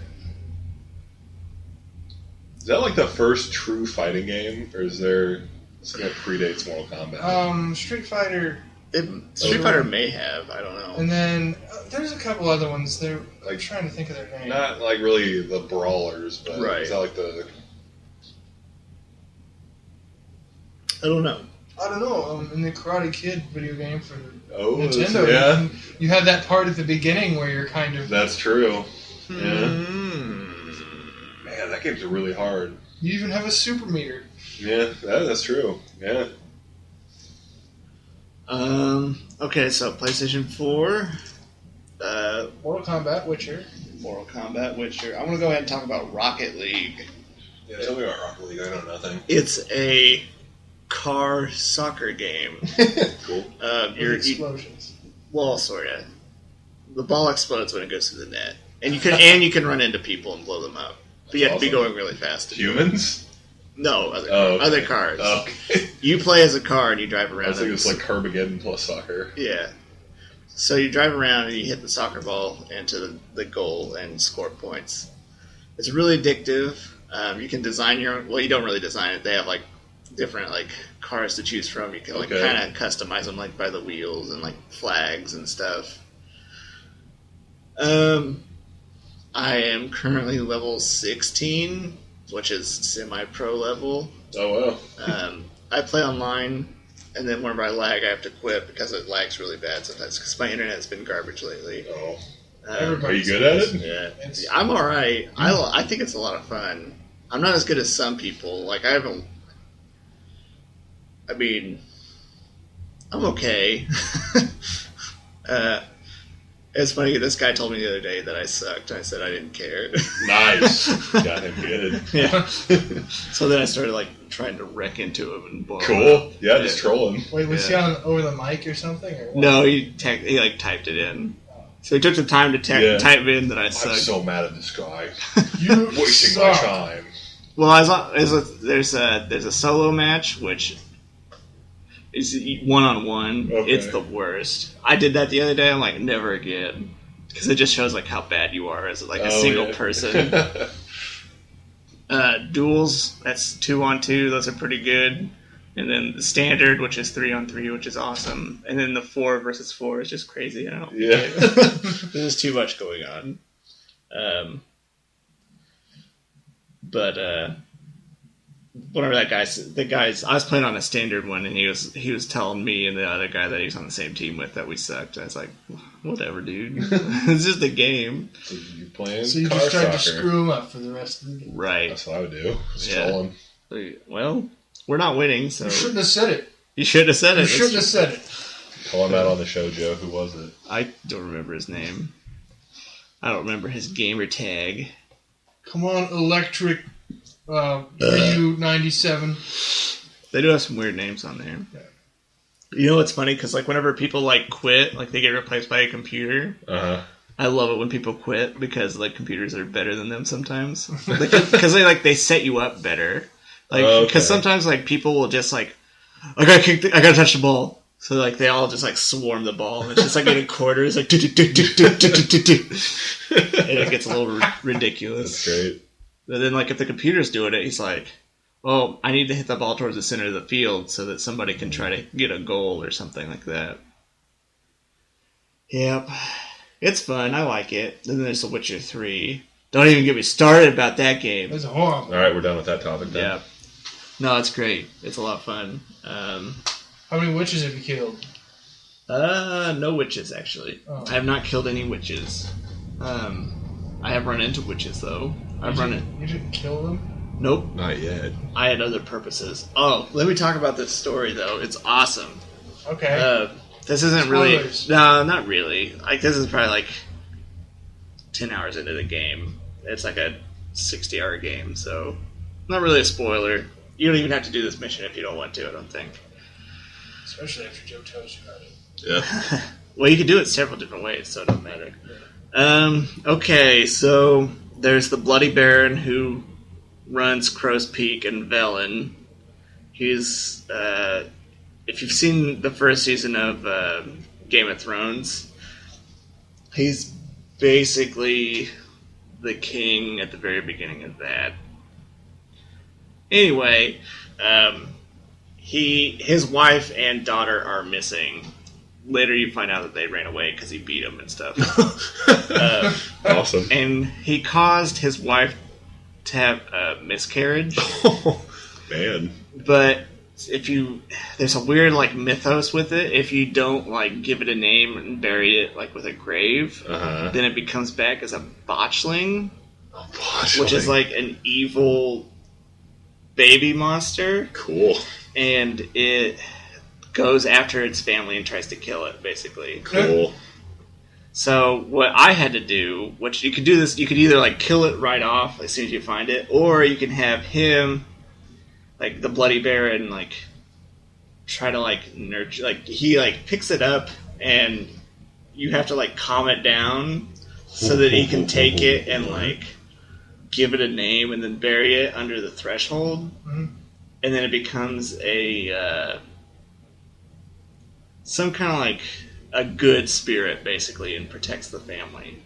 Is that like the first true fighting game, or is there something that predates Mortal Kombat? Street Fighter. Street Fighter may have, I don't know. And then there's a couple other ones. I'm trying to think of their name. Not like really the brawlers, but right. Is that like the? I don't know. In the Karate Kid video game for Nintendo, yeah, you have that part at the beginning where you're kind of. That's true. Yeah. Man, that game's really hard. You even have a super meter. Yeah, that's true. Yeah. Okay, so PlayStation 4. Mortal Kombat, Witcher. Mortal Kombat, Witcher. I'm going to go ahead and talk about Rocket League. Yeah, tell me about Rocket League. I know nothing. It's a car soccer game. Cool. You're explosions. well, sort of. The ball explodes when it goes through the net, and you can run into people and blow them up. But you have to be Awesome. going really fast. Humans? No, Okay. other cars. Okay. You play as a car and you drive I around. was thinking it's like Carmageddon plus soccer. Yeah. So you drive around and you hit the soccer ball into the goal and score points. It's really addictive. You can design your own. Well, you don't really design it. They have like different like cars to choose from. You can like Okay. kind of customize them like by the wheels and like flags and stuff. I am currently level 16, which is semi-pro level. Oh, wow. I play online, and then whenever I lag, I have to quit because it lags really bad sometimes because my internet's been garbage lately. Oh. Um, Are you good at it? yeah, It's- I'm all right. I think it's a lot of fun. I'm not as good as some people. Like I haven't. I mean, I'm okay. It's funny. This guy told me the other day that I sucked. I said I didn't care. Nice. Got him good. Yeah. So then I started like trying to wreck into him and blow him up. Cool. Yeah, just trolling. Wait, was he Yeah. on over the mic or something? Or what? No, he like typed it in. So he took the time to Yeah. type in that I I'm sucked. so mad at this guy. You Wasting my suck. time. Well, there's a solo match which is 1-on-1. Okay. It's the worst. I did that the other day. I'm like, never again, because it just shows like how bad you are as like a single yeah. person. Duels, that's 2-on-2. Those are pretty good. And then the standard, which is 3-on-3, which is awesome. And then the 4 versus 4 is just crazy. I don't. Yeah. There's too much going on. But whatever the guys, I was playing on a standard one, and he was telling me and the other guy that he was on the same team with that we sucked. I was like, whatever, dude. It's just a game, So you playing So you car just tried soccer. to screw him up for the rest of the game. right? That's what I would do. Just Yeah. trolling. Well, we're not winning, so You shouldn't have said it. you shouldn't have said it. You shouldn't have said it. Call him out on the show, Joe. Who was it? I don't remember his name. I don't remember his gamer tag. Come on, Electric Ryu 97. They do have some weird names on there. Yeah. You know what's funny? Because like whenever people like quit, like they get replaced by a computer. I love it when people quit because like computers are better than them sometimes. Because they set you up better. Like because sometimes like people will just like I gotta touch the ball. So like they all just like swarm the ball and it's just like in quarters like and it gets a little ridiculous. That's great. But then like if the computer's doing it, he's like, well, I need to hit the ball towards the center of the field so that somebody can try to get a goal or something like that. Yep. It's fun. I like it. Then there's The Witcher 3. Don't even get me started about that game. That's horrible. All right, we're done with that topic then. Yeah. No, it's great. It's a lot of fun. How many witches have you killed? No witches, actually. Oh. I have not killed any witches. I have run into witches, though. You didn't kill them? Nope. Not yet. I had other purposes. Oh, let me talk about this story, though. It's awesome. Okay. This isn't Spoilers. really... No, not really. Like, this is probably, like, 10 hours into the game. It's like a 60-hour game, so... Not really a spoiler. You don't even have to do this mission if you don't want to, I don't think. Especially after Joe tells you about it. Yeah. Well, you can do it several different ways, so it doesn't matter. Okay, so there's the Bloody Baron who runs Crow's Peak and Velen. He's, if you've seen the first season of Game of Thrones, he's basically the king at the very beginning of that. Anyway, his wife and daughter are missing. Later you find out that they ran away because he beat them and stuff. Awesome. And he caused his wife to have a miscarriage. Man. But there's a weird like mythos with it. If you don't like give it a name and bury it like with a grave, then it becomes back as a botchling, which is like an evil baby monster. Cool. And it goes after its family and tries to kill it, basically. Cool. So what I had to do, which you could do this, you could either like kill it right off as soon as you find it, or you can have him, like the Bloody Baron, like try to like nurture. Like he like picks it up, and you have to like calm it down so that he can take it and like give it a name and then bury it under the threshold, and then it becomes a some kind of like a good spirit basically and protects the family.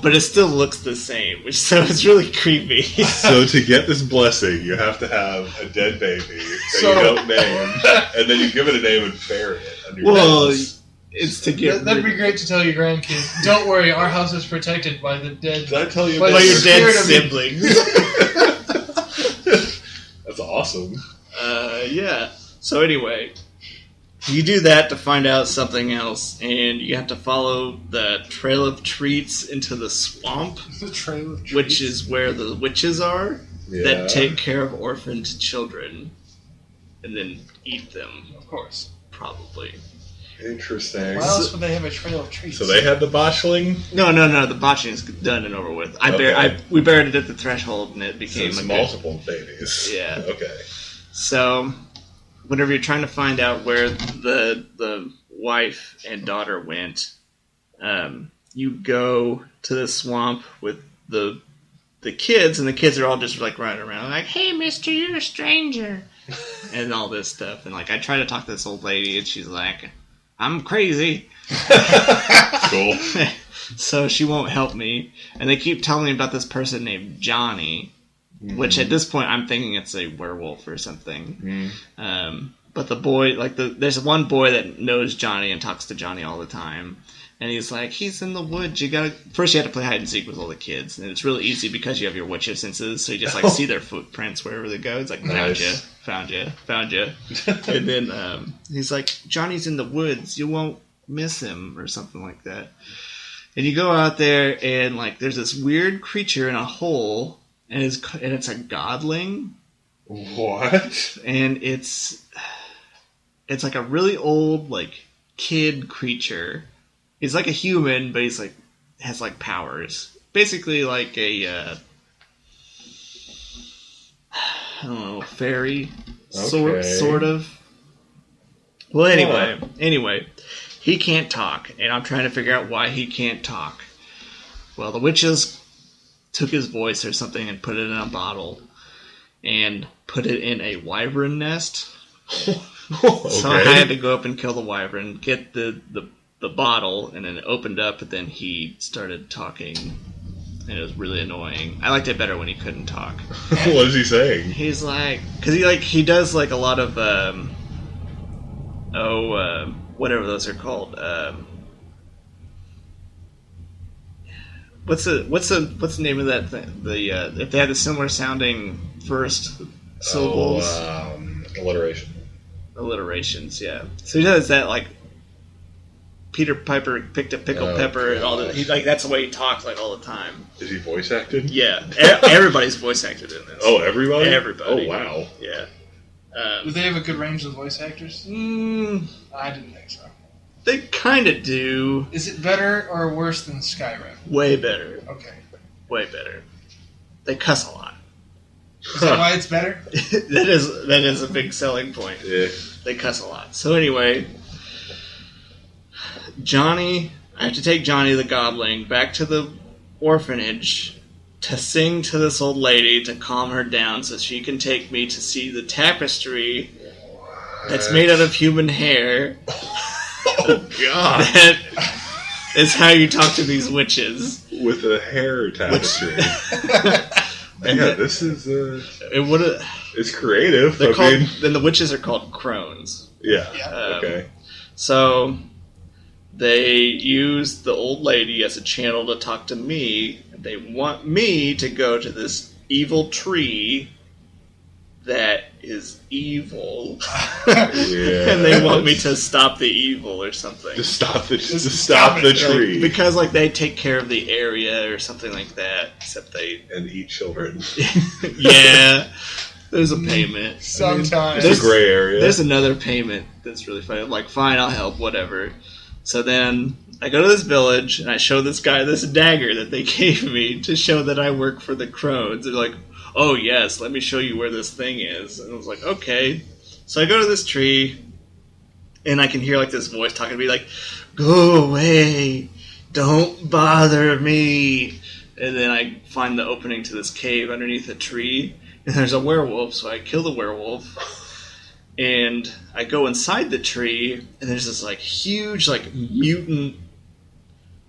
But it still looks the same, so it's really creepy. So to get this blessing, you have to have a dead baby that you don't name, and then you give it a name and bury it under your house. It's to get. That'd be great to tell your grandkids. Don't worry, our house is protected by the dead. Did I tell you by about your dead spirit siblings? That's awesome. Yeah. So anyway, you do that to find out something else, and you have to follow the trail of treats into the swamp, The trail of trees. which is where the witches are that take care of orphaned children, and then eat them. Of course. Probably. Interesting. Why else would they have a trail of trees? So they had the botchling? No. The botching is done and over with. We buried it at the threshold, and it became So it's a multiple babies. Yeah. Okay. So, whenever you're trying to find out where the wife and daughter went, you go to the swamp with the kids, and the kids are all just like running around, like, "Hey, Mister, you're a stranger," and all this stuff. And like, I try to talk to this old lady, and she's like, "I'm crazy." Cool. So she won't help me, and they keep telling me about this person named Johnny, which at this point I'm thinking it's a werewolf or something. But the boy, like there's one boy that knows Johnny and talks to Johnny all the time, and he's like, "He's in the woods. You have to play hide and seek with all the kids, and it's really easy because you have your witcher senses, so you just like see their footprints wherever they go. It's like found you. And then he's like, "Johnny's in the woods. You won't miss him," or something like that. And you go out there, and like there's this weird creature in a hole. And it's a godling. What? And it's like a really old like kid creature. He's like a human, but he's like has like powers. Basically like a I don't know, fairy sort of. Well, anyway, he can't talk, and I'm trying to figure out why he can't talk. Well, the witches took his voice or something and put it in a bottle and put it in a wyvern nest. Okay. So I had to go up and kill the wyvern, get the bottle, and then it opened up, and then he started talking, and it was really annoying. I liked it better when he couldn't talk. What is he saying? He's like, because he does like a lot of whatever those are called. What's the name of that thing? If they had the similar sounding first syllables. Alliterations, yeah. So he does that like Peter Piper picked a pickled pepper and all that. He's like that's the way he talks like all the time. Is he voice acted? Yeah, everybody's voice acted in this. Oh, everybody. Everybody. Oh, wow. Yeah. Do they have a good range of voice actors? I didn't think so. They kind of do. Is it better or worse than Skyrim? Way better. Okay. Way better. They cuss a lot. Is that why it's better? that is a big selling point. Yeah. They cuss a lot. So anyway, I have to take Johnny the Godling back to the orphanage to sing to this old lady to calm her down so she can take me to see the tapestry that's made out of human hair. Oh, God. That is how you talk to these witches. With a hair tapestry. Yeah, this is... it's creative. Then the witches are called crones. Yeah, okay. So they use the old lady as a channel to talk to me. They want me to go to this evil tree that is evil. Yeah. And they want me to stop the evil or something. Just stop the tree. Because like they take care of the area or something like that. Except they and eat children. Yeah. There's a payment. Sometimes. There's a gray area. There's another payment that's really funny. I'm like, fine, I'll help, whatever. So then I go to this village and I show this guy this dagger that they gave me to show that I work for the crones. They're like, oh yes, let me show you where this thing is. And I was like, okay. So I go to this tree, and I can hear like this voice talking to me, like, "Go away, don't bother me." And then I find the opening to this cave underneath a tree, and there's a werewolf. So I kill the werewolf, and I go inside the tree, and there's this like huge like mutant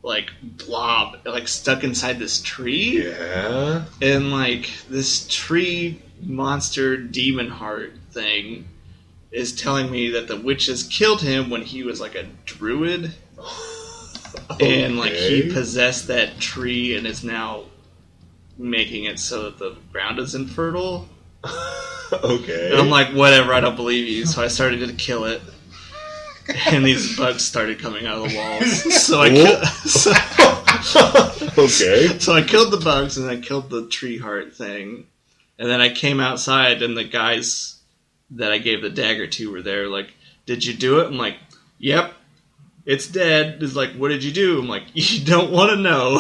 like blob like stuck inside this tree. Yeah. And like this tree monster demon heart thing is telling me that the witches killed him when he was like a druid. Okay. And like he possessed that tree and is now making it so that the ground is infertile. Okay. And I'm like, whatever, I don't believe you. So I started to kill it. And these bugs started coming out of the walls. So I Okay. So I killed the bugs and I killed the tree heart thing. And then I came outside and the guys that I gave the dagger to were there like, "Did you do it?" I'm like, "Yep. It's dead." He's like, "What did you do?" I'm like, "You don't want to know."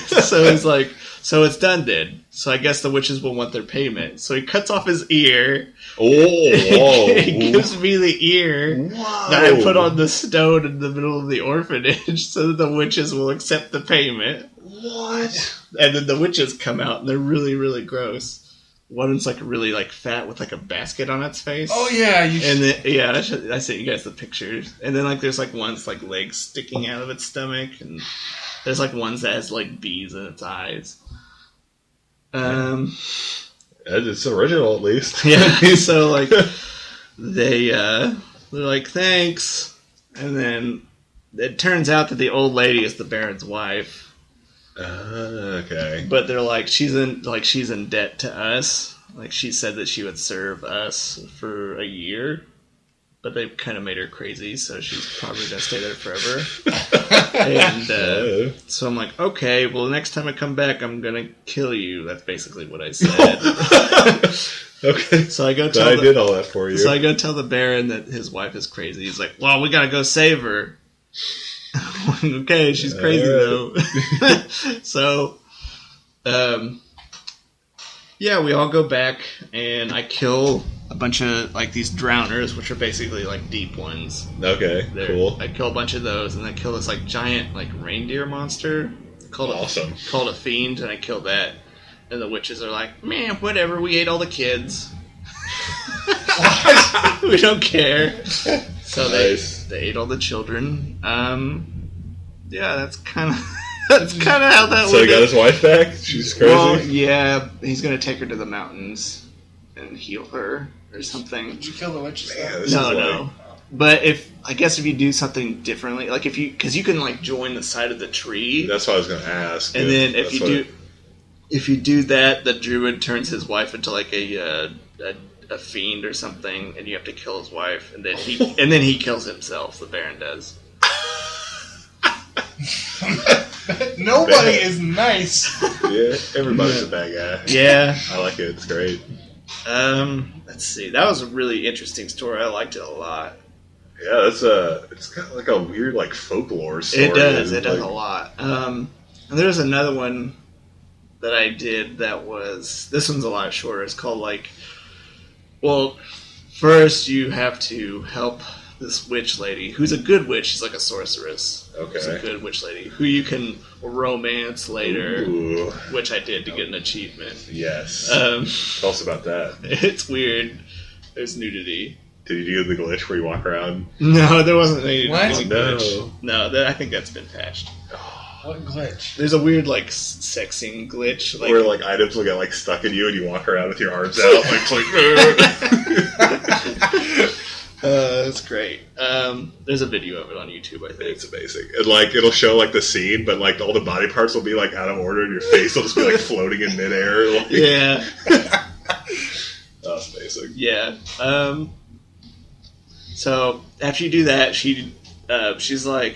So he's like, "So it's done then. So I guess the witches will want their payment." So he cuts off his ear. Oh, whoa. He gives me the ear Wow. that I put on the stone in the middle of the orphanage so that the witches will accept the payment. What? And then the witches come out and they're really, really gross. One's like really like fat with like a basket on its face. Oh yeah, And then I sent you guys the pictures. And then like there's like one's like legs sticking out of its stomach, and there's like ones that has like bees in its eyes. It's original, at least. Yeah. So like they're like, "Thanks," and then it turns out that the old lady is the Baron's wife. Okay. But they're like, she's in debt to us. Like she said that she would serve us for a year, but they kind of made her crazy, so she's probably gonna stay there forever. And so I'm like, okay, well, the next time I come back, I'm gonna kill you. That's basically what I said. Okay. So I go So tell I did all that for you. So I go tell the Baron that his wife is crazy. He's like, well, we gotta go save her. Okay, she's crazy though. So, yeah, we all go back, and I kill a bunch of like these drowners, which are basically like deep ones. Okay, cool. I kill a bunch of those, and I kill this like giant like reindeer monster called a fiend, and I kill that. And the witches are like, "Man, whatever. We ate all the kids. We don't care." So Nice. they ate all the children. Yeah, that's kind of how that. So he got his wife back. She's crazy. Well, yeah, he's gonna take her to the mountains and heal her or something. Did you kill the witches? Man, No. But if you do something differently, like because you can like join the side of the tree. That's what I was going to ask. And then if you do that, the druid turns his wife into like a fiend or something, and you have to kill his wife, and then he kills himself. The Baron does. Nobody is nice. Yeah, everybody's a bad guy. Yeah. I like it. It's great. Let's see. That was a really interesting story. I liked it a lot. Yeah, it's got like a weird like folklore story. It does. It does like, a lot. And there's another one that I did that was... This one's a lot shorter. It's called like... Well, first you have to help this witch lady, who's a good witch. She's like a sorceress. Okay. She's a good witch lady, who you can romance later, Ooh. which I did to get an achievement. Yes. Tell us about that. It's weird. There's nudity. Did you do the glitch where you walk around? No, there wasn't any What? glitch. No, I think that's been patched. What glitch? There's a weird like sexing glitch, like Where like items will get like stuck in you and you walk around with your arms out like that's great. There's a video of it on YouTube, I think. It's amazing. And like it'll show like the scene, but like all the body parts will be like out of order and your face will just be like floating in midair. Like, Yeah, that's amazing. yeah. So after you do that, she's like,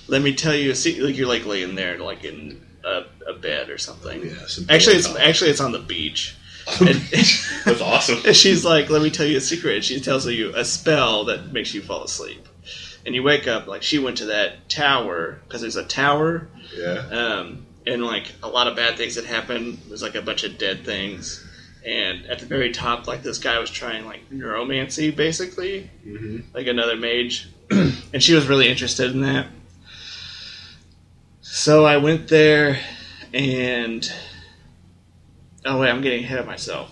"Let me tell you a secret." Like you're like laying there, like in a bed or something. Yeah, Actually, it's on the beach. And, That's awesome. and she's like, "Let me tell you a secret." And she tells you a spell that makes you fall asleep. And you wake up like she went to that tower because there's a tower. Yeah. And like a lot of bad things had happened. There's like a bunch of dead things. and at the very top, like this guy was trying like neuromancy, basically, like another mage, and she was really interested in that. So I went there, and oh wait, I'm getting ahead of myself.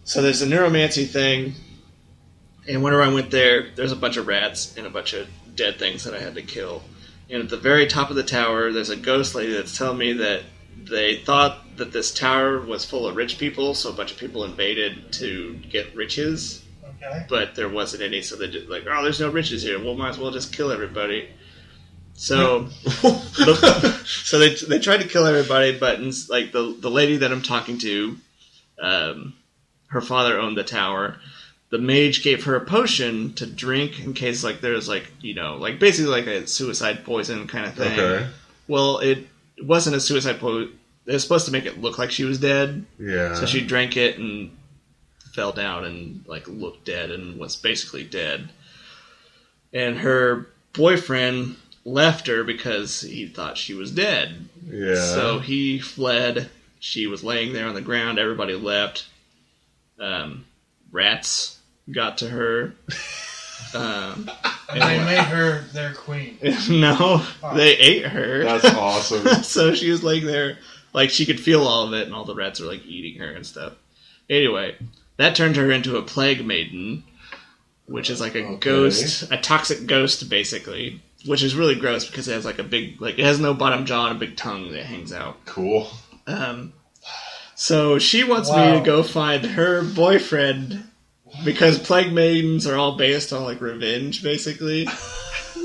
So there's a neuromancy thing, and whenever I went there, there's a bunch of rats and a bunch of dead things that I had to kill. And at the very top of the tower, there's a ghost lady that's telling me that they thought that this tower was full of rich people, so a bunch of people invaded to get riches. Okay. But there wasn't any, so they just like, oh, there's no riches here. Well, might as well just kill everybody. So, so they tried to kill everybody, but like the lady that I'm talking to, her father owned the tower. The mage gave her a potion to drink in case like there's like, you know, like basically like a suicide poison kind of thing. Okay. Well, it wasn't a suicide poison. It was supposed to make it look like she was dead. Yeah. So she drank it and fell down and like looked dead and was basically dead. And her boyfriend left her because he thought she was dead. Yeah. So he fled. She was laying there on the ground. Everybody left. Rats got to her. And they made her their queen. No, they ate her. That's awesome. So she was laying there, like she could feel all of it, and all the rats were like eating her and stuff. Anyway, that turned her into a plague maiden, which is like a ghost, a toxic ghost, basically. Which is really gross because it has like a big, like it has no bottom jaw and a big tongue that hangs out. Cool. So she wants me to go find her boyfriend because plague maidens are all based on like revenge, basically.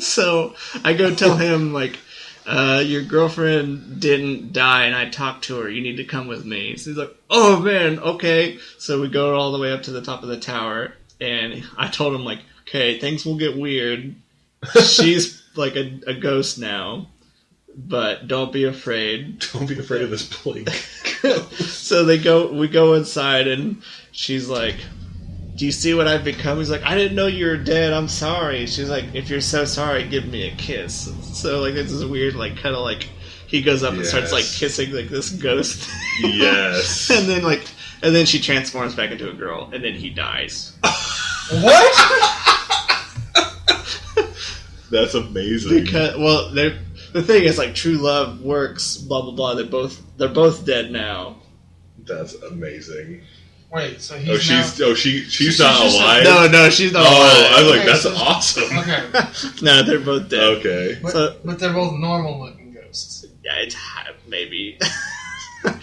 So I go tell him like, your girlfriend didn't die and I talked to her. You need to come with me. So he's like, oh man, okay. So we go all the way up to the top of the tower and I told him like, okay, things will get weird. She's like a ghost now, but don't be afraid. Don't be afraid of this plague. So we go inside and she's like, do you see what I've become? He's like, I didn't know you were dead. I'm sorry. She's like, if you're so sorry, give me a kiss. So like it's this weird like kind of like he goes up and starts like kissing like this ghost. Yes. and then she transforms back into a girl and then he dies. What? That's amazing. Because the thing is like true love works. Blah blah blah. They're both dead now. That's amazing. Wait, so she's not alive? No, she's not alive. Oh, I was like, Okay, that's so- awesome. Okay. No, they're both dead. Okay. But they're both normal looking ghosts. Yeah, it's maybe. Man,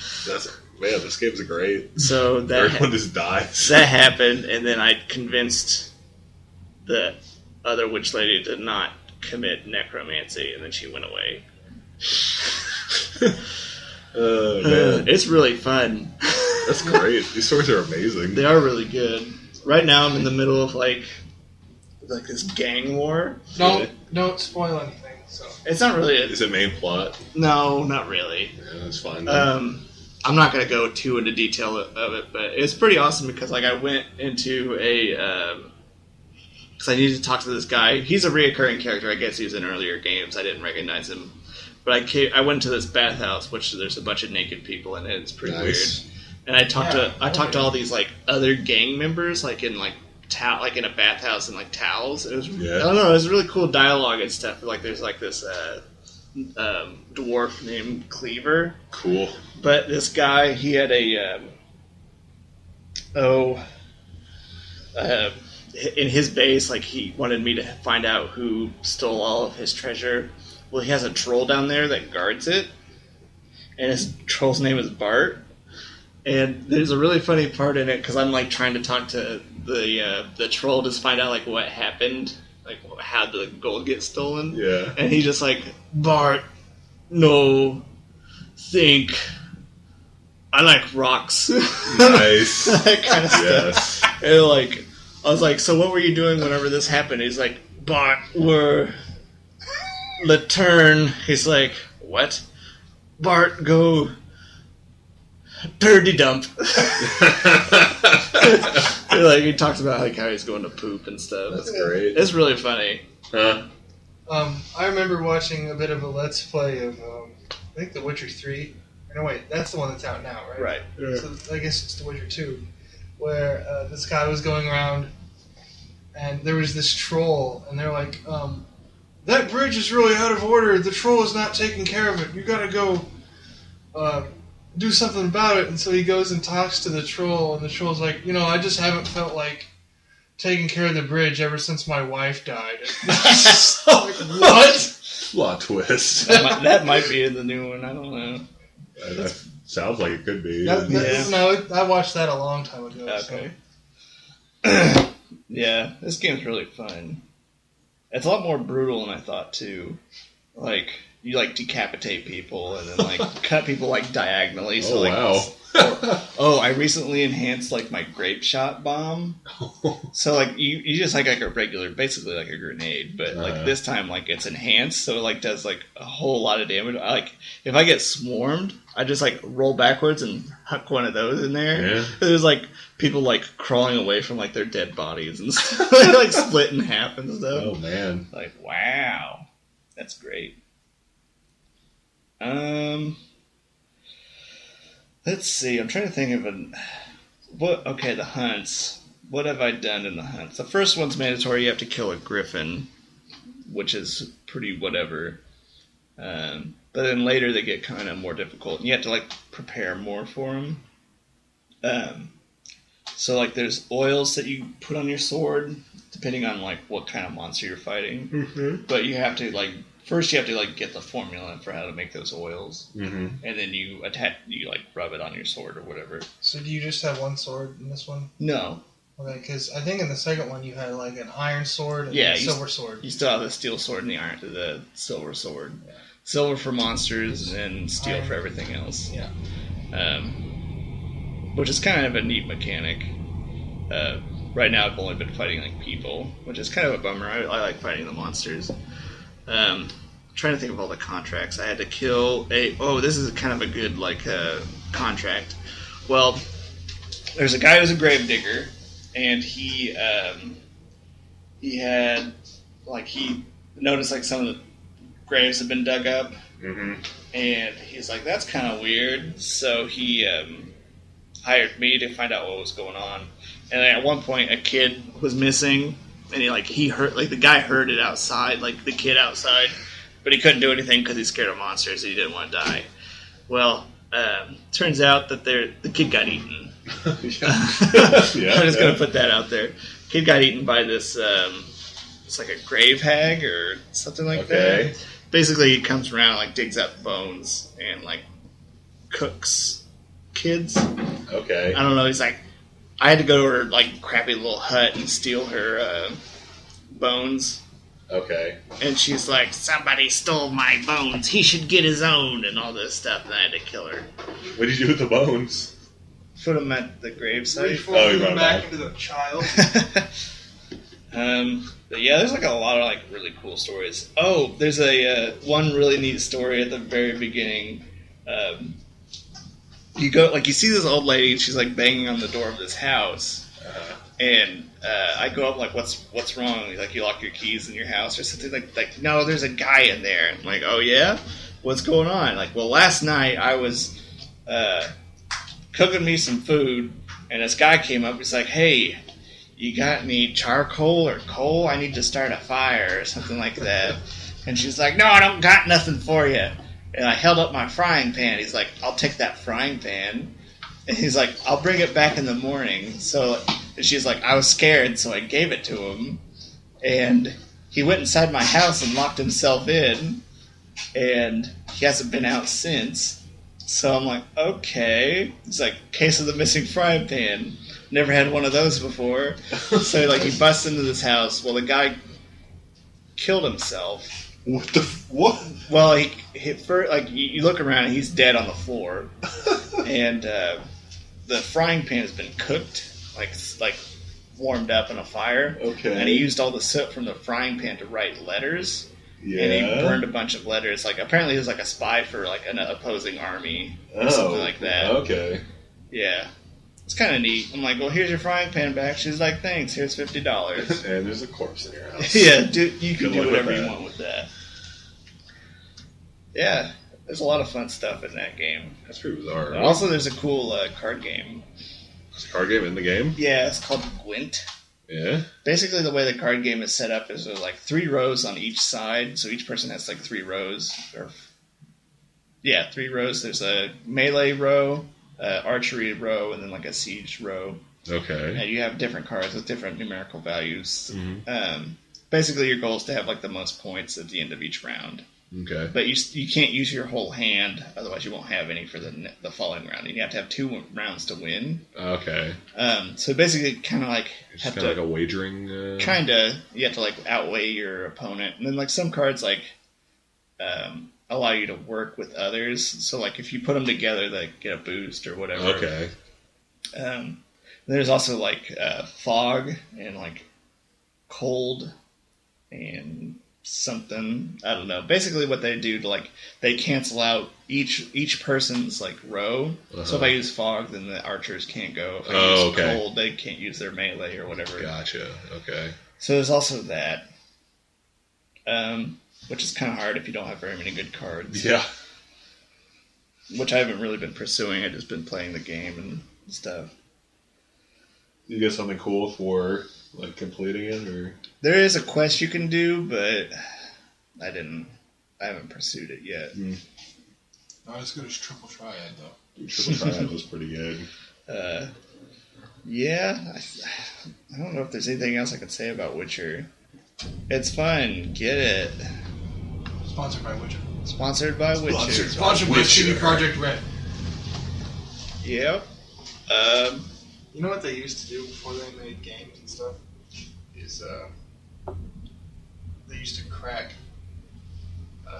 this game's great. So Everyone just dies. that happened, and then I convinced the other witch lady to not commit necromancy, and then she went away. Man. It's really fun. That's great. These stories are amazing. They are really good. Right now, I'm in the middle of like this gang war. Don't spoil anything. So It's not really. Is it main plot? No, not really. Yeah, that's fine. Then. I'm not going to go too into detail of it, but it's pretty awesome because like I went into because I needed to talk to this guy. He's a reoccurring character. I guess he was in earlier games. I didn't recognize him, but I went to this bathhouse, which there's a bunch of naked people in it. It's pretty weird. And I talked to all these like other gang members, like in like in a bathhouse in like towels. It was I don't know. It was really cool dialogue and stuff. Like there's like this dwarf named Cleaver. Cool. But this guy, he had in his base, like he wanted me to find out who stole all of his treasure. Well, he has a troll down there that guards it, and his troll's name is Bart. And there's a really funny part in it because I'm like trying to talk to the troll to find out like what happened, like how the gold get stolen. Yeah. And he's just like, Bart, no, think. I like rocks. Nice. That kind of stuff. Yes. And like, I was like, so what were you doing whenever this happened? He's like, Bart, we're the turn. He's like, what? Bart, go dirty dump. Like he talks about like how he's going to poop and stuff. That's great. It's really funny. Huh? I remember watching a bit of a Let's Play of I think The Witcher 3. No, wait, that's the one that's out now, right? Right. Yeah. So I guess it's The Witcher 2, where this guy was going around, and there was this troll, and they're like, that bridge is really out of order. The troll is not taking care of it. You gotta go do something about it. And so he goes and talks to the troll, and the troll's like, I just haven't felt like taking care of the bridge ever since my wife died. So, like, what? Plot twist. That might be in the new one. I don't know. That sounds like it could be. No, I watched that a long time ago. Okay. Yeah, this game's really fun. It's a lot more brutal than I thought too. Like you decapitate people and then cut people diagonally. So, wow. I recently enhanced my grape shot bomb. So you just a regular, basically like a grenade, but this time it's enhanced, so it does a whole lot of damage. If I get swarmed, I just roll backwards and huck one of those in there. Yeah. There's people crawling away from their dead bodies and stuff. They split in half and stuff. Oh man. Wow. That's great. Let's see. I'm trying to think of the hunts. What have I done in the hunts? The first one's mandatory. You have to kill a griffin, which is pretty whatever. But then later they get kind of more difficult, and you have to prepare more for them. So there's oils that you put on your sword, depending on what kind of monster you're fighting. Mm-hmm. But you have to first you have to get the formula for how to make those oils, mm-hmm. and then you rub it on your sword or whatever. So do you just have one sword in this one? No. Okay, because I think in the second one you had an iron sword and a silver sword. You still have the steel sword and the silver sword. Yeah. Silver for monsters and steel for everything else. Yeah. Which is kind of a neat mechanic. Right now I've only been fighting people, which is kind of a bummer. I like fighting the monsters. I'm trying to think of all the contracts. I had to kill this is kind of a good contract. Well, there's a guy who's a gravedigger, and he had he noticed some of the graves have been dug up, mm-hmm. and he's like, that's kind of weird. So he hired me to find out what was going on. And then at one point, a kid was missing, and he heard the guy heard it outside, the kid outside, but he couldn't do anything because he's scared of monsters. So he didn't want to die. Well, turns out that the kid got eaten. I'm just gonna put that out there. Kid got eaten by this. It's a grave hag or something like that. Basically, he comes around, digs up bones and cooks kids. Okay. I don't know. He's I had to go to her crappy little hut and steal her bones. Okay. And she's like, somebody stole my bones. He should get his own and all this stuff. And I had to kill her. What did you do with the bones? Put them at the gravesite. Reform them back into the child. But yeah, there's a lot of really cool stories. Oh, there's a one really neat story at the very beginning. You go you see this old lady, and she's banging on the door of this house, and I go up what's wrong? He's you lock your keys in your house or something no, there's a guy in there. I'm oh yeah, what's going on? Well, last night I was cooking me some food, and this guy came up. He's hey, you got any charcoal or coal? I need to start a fire or something like that. And she's no, I don't got nothing for you. And I held up my frying pan. He's I'll take that frying pan. And he's I'll bring it back in the morning. So she's I was scared, so I gave it to him. And he went inside my house and locked himself in. And he hasn't been out since. So I'm okay. It's case of the missing frying pan. Never had one of those before. So he busts into this house. Well, the guy killed himself. What? Well, he you look around and he's dead on the floor, and the frying pan has been cooked, warmed up in a fire. Okay. And he used all the soot from the frying pan to write letters. Yeah. And he burned a bunch of letters. Apparently he was a spy for an opposing army or something like that. Okay. Yeah. It's kind of neat. I'm well, here's your frying pan back. She's thanks. Here's $50. And there's a corpse in your house. Yeah, you can do whatever you want with that. Yeah. There's a lot of fun stuff in that game. That's pretty bizarre. And also, there's a cool card game. There's a card game in the game? Yeah, it's called Gwent. Yeah? Basically, the way the card game is set up is there's like 3 rows on each side, so each person has like 3 rows. 3 rows. There's a melee row, archery row, and then like a siege row. Okay. And you have different cards with different numerical values. Mm-hmm. Basically, your goal is to have like the most points at the end of each round. Okay. But you can't use your whole hand, otherwise you won't have any for the following round. You have to have 2 rounds to win. Okay. So basically, kind of like It's kind of like a wagering. Kind of, you have to like outweigh your opponent, and then like some cards like allow you to work with others. So like if you put them together, they get a boost or whatever. Okay. There's also like fog and like cold and something, I don't know. Basically, what they do to like they cancel out each person's like row. Uh-huh. So if I use fog, then the archers can't go. If I use cold, they can't use their melee or whatever. Gotcha. Okay. So there's also that, which is kind of hard if you don't have very many good cards. Yeah. Which I haven't really been pursuing. I've just been playing the game and stuff. You get something cool for like completing it, or There is a quest you can do, but I haven't pursued it yet. Not as good as Triple Triad, though. Triple Triad was pretty good. Yeah, I don't know if there's anything else I could say about Witcher. It's fun. Get it. Sponsored by Witcher. Sponsored by Witcher. Sponsored by CD Projekt Red. Yep. You know what they used to do before they made games and stuff? Is they used to crack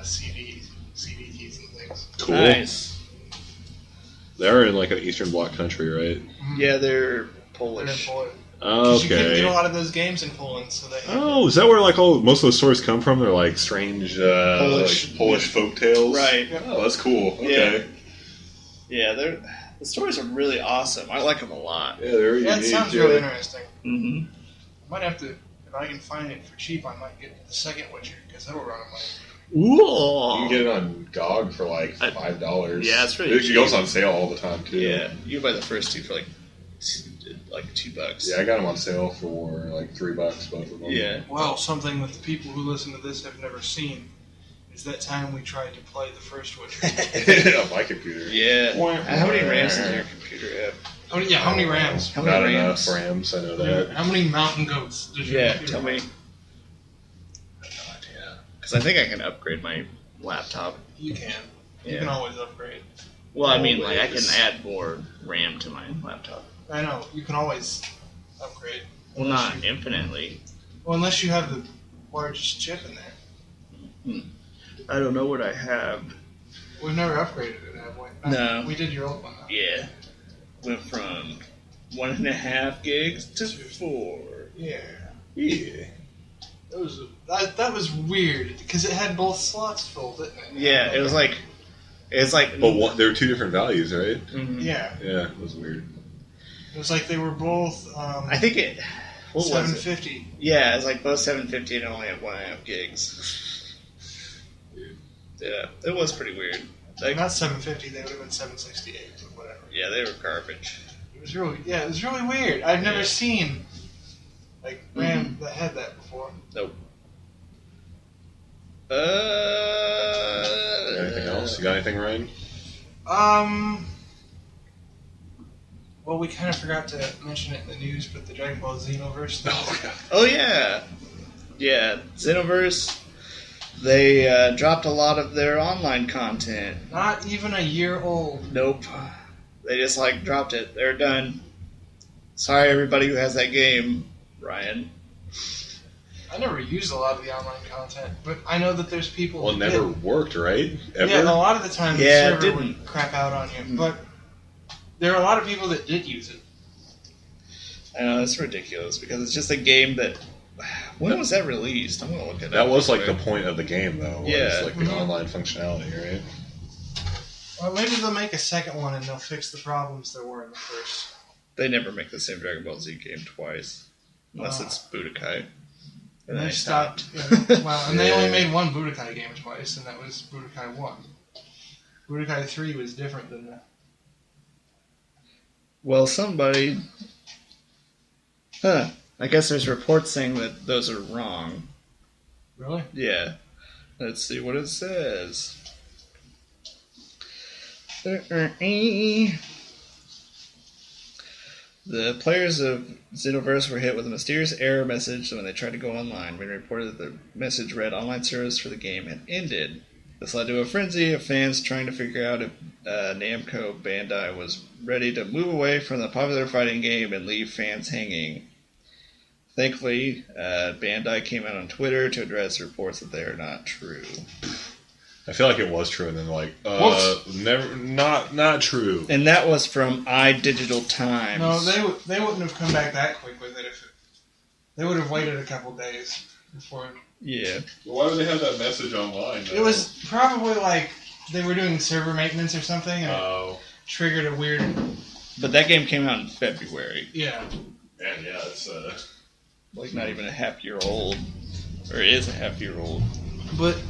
CDs and things. Cool. Nice. They're in like an Eastern Bloc country, right? Yeah, they're They're in Polish. Poland. Oh, You couldn't get a okay. lot of those games in Poland, so they. Oh, is that where like most of those stories come from? They're like strange Polish folk tales, Right. Oh, that's cool. Okay. Yeah, the stories are really awesome. I like them a lot. Yeah, they're Yeah, it unique. sounds really interesting. Mm-hmm. I might have to, if I can find it for cheap, I might get the second Witcher because that'll run on my. You Ooh. can get it on GOG for like $5. Yeah, it's really It goes on sale all the time too. Yeah, you can buy the first 2 for like $2. Yeah, I got them on sale for like $3, both of them. Yeah. Well, something that the people who listen to this have never seen is that time we tried to play the first Witcher. On my computer. Yeah. How many RAMs does your computer have? How many RAMs? How many Not RAMs? enough RAMs, I know that. How many mountain goats does your Yeah, computer tell me. have? I have no idea. Because I think I can upgrade my laptop. You can. You Yeah. can always upgrade. Well, I mean, like I can Always. add more RAM to my laptop. I know. You can always upgrade. Well, Unless not you- infinitely. Well, unless you have the largest chip in there. I don't know what I have. We've never upgraded it, have we? No. We did your old one, though. Yeah. Went from 1.5 gigs to 4. Yeah. Yeah. That was weird, because it had both slots full, didn't it? Yeah, it was like. But there were 2 different values, right? Mhm. Yeah. Yeah, it was weird. It was like they were both I think it. What was it? 750. Yeah, it's like both 750 and only at 1.5 gigs. Yeah, it was pretty weird. Like, Not 750, they would have been 768 or whatever. yeah, they were garbage. It was really weird. I've never Yeah. seen like RAM that had that before. Nope. Anything else? You got anything, Ryan? Well, we kind of forgot to mention it in the news, but the Dragon Ball Xenoverse thing. Oh, yeah. Oh yeah, yeah. Xenoverse. They dropped a lot of their online content. Not even a year old. Nope. They just like dropped it. They're done. Sorry, everybody who has that game, Ryan. I never used a lot of the online content, but I know that there's people Well, it who never did. worked, right? Ever? Yeah, and a lot of the time the Yeah, it server didn't. would crap out on you, but there are a lot of people that did use it. I know that's ridiculous because it's just a game that. When was that released? I'm gonna look it up. That was like the point of the game, though. Was Yeah. like the Mhm. online functionality, right? Well, maybe they'll make a second one and they'll fix the problems there were in the first. They never make the same Dragon Ball Z game twice, unless Ah. it's Budokai. And I they stopped. stopped. Well, and they only Yeah. made one Budokai game twice, and that was Budokai 1. Budokai 3 was different than that. Well, somebody... Huh. I guess there's reports saying that those are wrong. Really? Yeah. Let's see what it says. The players of Xenoverse were hit with a mysterious error message when they tried to go online. When reported that the message read online service for the game had ended. This led to a frenzy of fans trying to figure out if Namco Bandai was ready to move away from the popular fighting game and leave fans hanging. Thankfully, Bandai came out on Twitter to address reports that they are not true. I feel like it was true, and then never, not true. And that was from iDigital Times. No, they wouldn't have come back that quick with it they would have waited a couple days before. Yeah. Well, why would they have that message online, though? It was probably like they were doing server maintenance or something, and it triggered a weird. But that game came out in February. Yeah. Man, yeah, it's Like not even a half year old, or is a half year old. But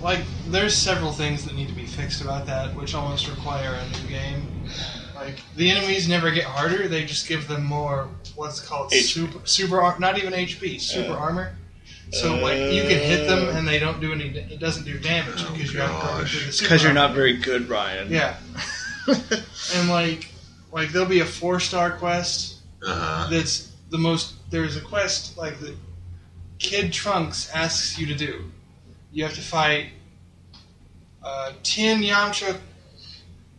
like, there's several things that need to be fixed about that, which almost require a new game. Like, the enemies never get harder; they just give them more what's called super not even HP, super armor. So like, you can hit them and they don't do any. It doesn't do damage because you haven't gone through the super. Because you're not very good, Ryan. Yeah. And like there'll be a 4-star quest that's the most. There's a quest like that Kid Trunks asks you to do. You have to fight 10 Yamcha,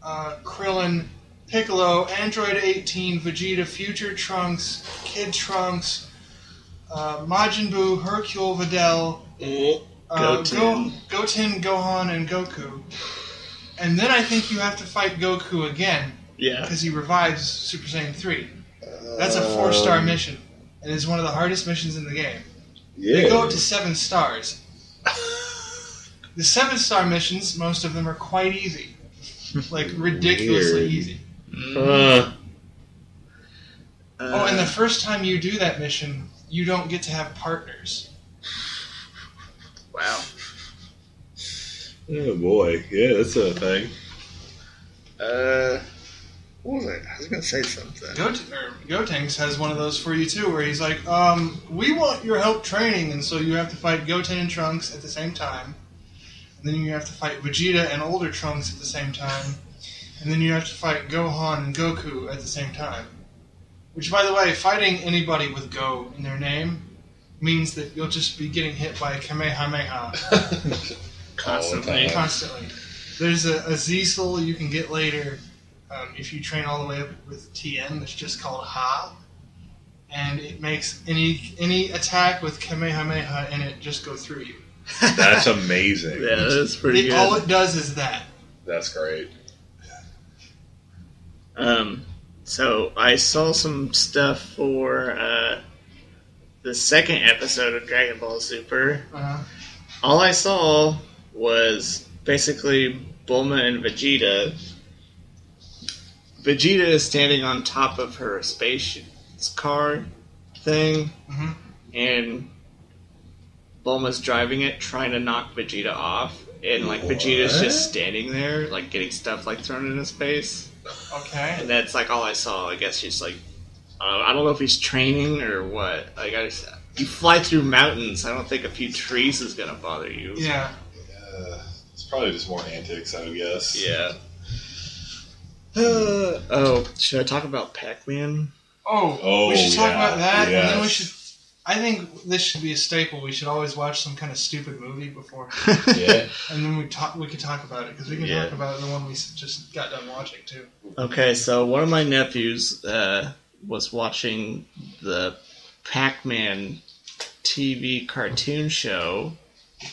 Krillin, Piccolo, Android 18, Vegeta, Future Trunks, Kid Trunks, Majin Buu, Hercule, Videl, Goten, Gohan, and Goku. And then I think you have to fight Goku again. Yeah. Because he revives Super Saiyan 3. That's a 4-star mission. And it's one of the hardest missions in the game. Yeah. They go up to 7 stars. The 7-star missions, most of them are quite easy. Like, ridiculously easy. Oh, and the first time you do that mission, you don't get to have partners. Wow. Oh boy, yeah, that's a thing. What was it? I was going to say something. Gotenks has one of those for you too, where he's like, we want your help training, and so you have to fight Goten and Trunks at the same time. And then you have to fight Vegeta and older Trunks at the same time. And then you have to fight Gohan and Goku at the same time. Which, by the way, fighting anybody with Go in their name means that you'll just be getting hit by a Kamehameha. Constantly. There's a Z-Soul you can get later if you train all the way up with TN that's just called Ha. And it makes any attack with Kamehameha in it just go through you. That's amazing. Yeah, that's pretty good. All it does is that. That's great. So I saw some stuff for the second episode of Dragon Ball Super. All I saw was basically Bulma and Vegeta. Vegeta is standing on top of her space car thing, and Bulma's driving it, trying to knock Vegeta off, and like Vegeta's just standing there, like getting stuff like thrown in his face. Okay. And that's like all I saw. I guess he's like, I don't know if he's training or what. Like you fly through mountains. I don't think a few trees is gonna bother you. Yeah. It's probably just more antics, I would guess. Yeah. Should I talk about PacMan? We should talk about that, and then we should. I think this should be a staple. We should always watch some kind of stupid movie before. Yeah. And then we could talk about it, because we can talk about the one we just got done watching, too. Okay, so one of my nephews was watching the PacMan TV cartoon show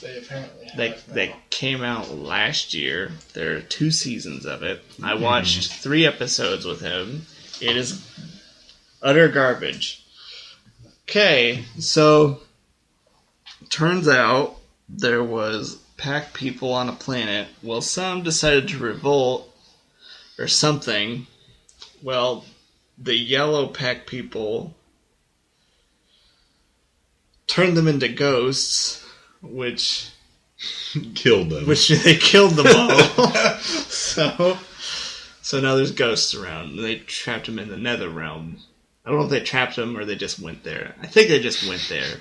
They apparently have that came out last year. There are 2 seasons of it. I watched 3 episodes with him. It is utter garbage. Okay, so turns out there was Pac people on a planet. Well, some decided to revolt or something. Well, the yellow Pac people turned them into ghosts, which Killed them. which they killed them all. So now there's ghosts around. And they trapped him in the nether realm. I don't know if they trapped him or they just went there. I think they just went there.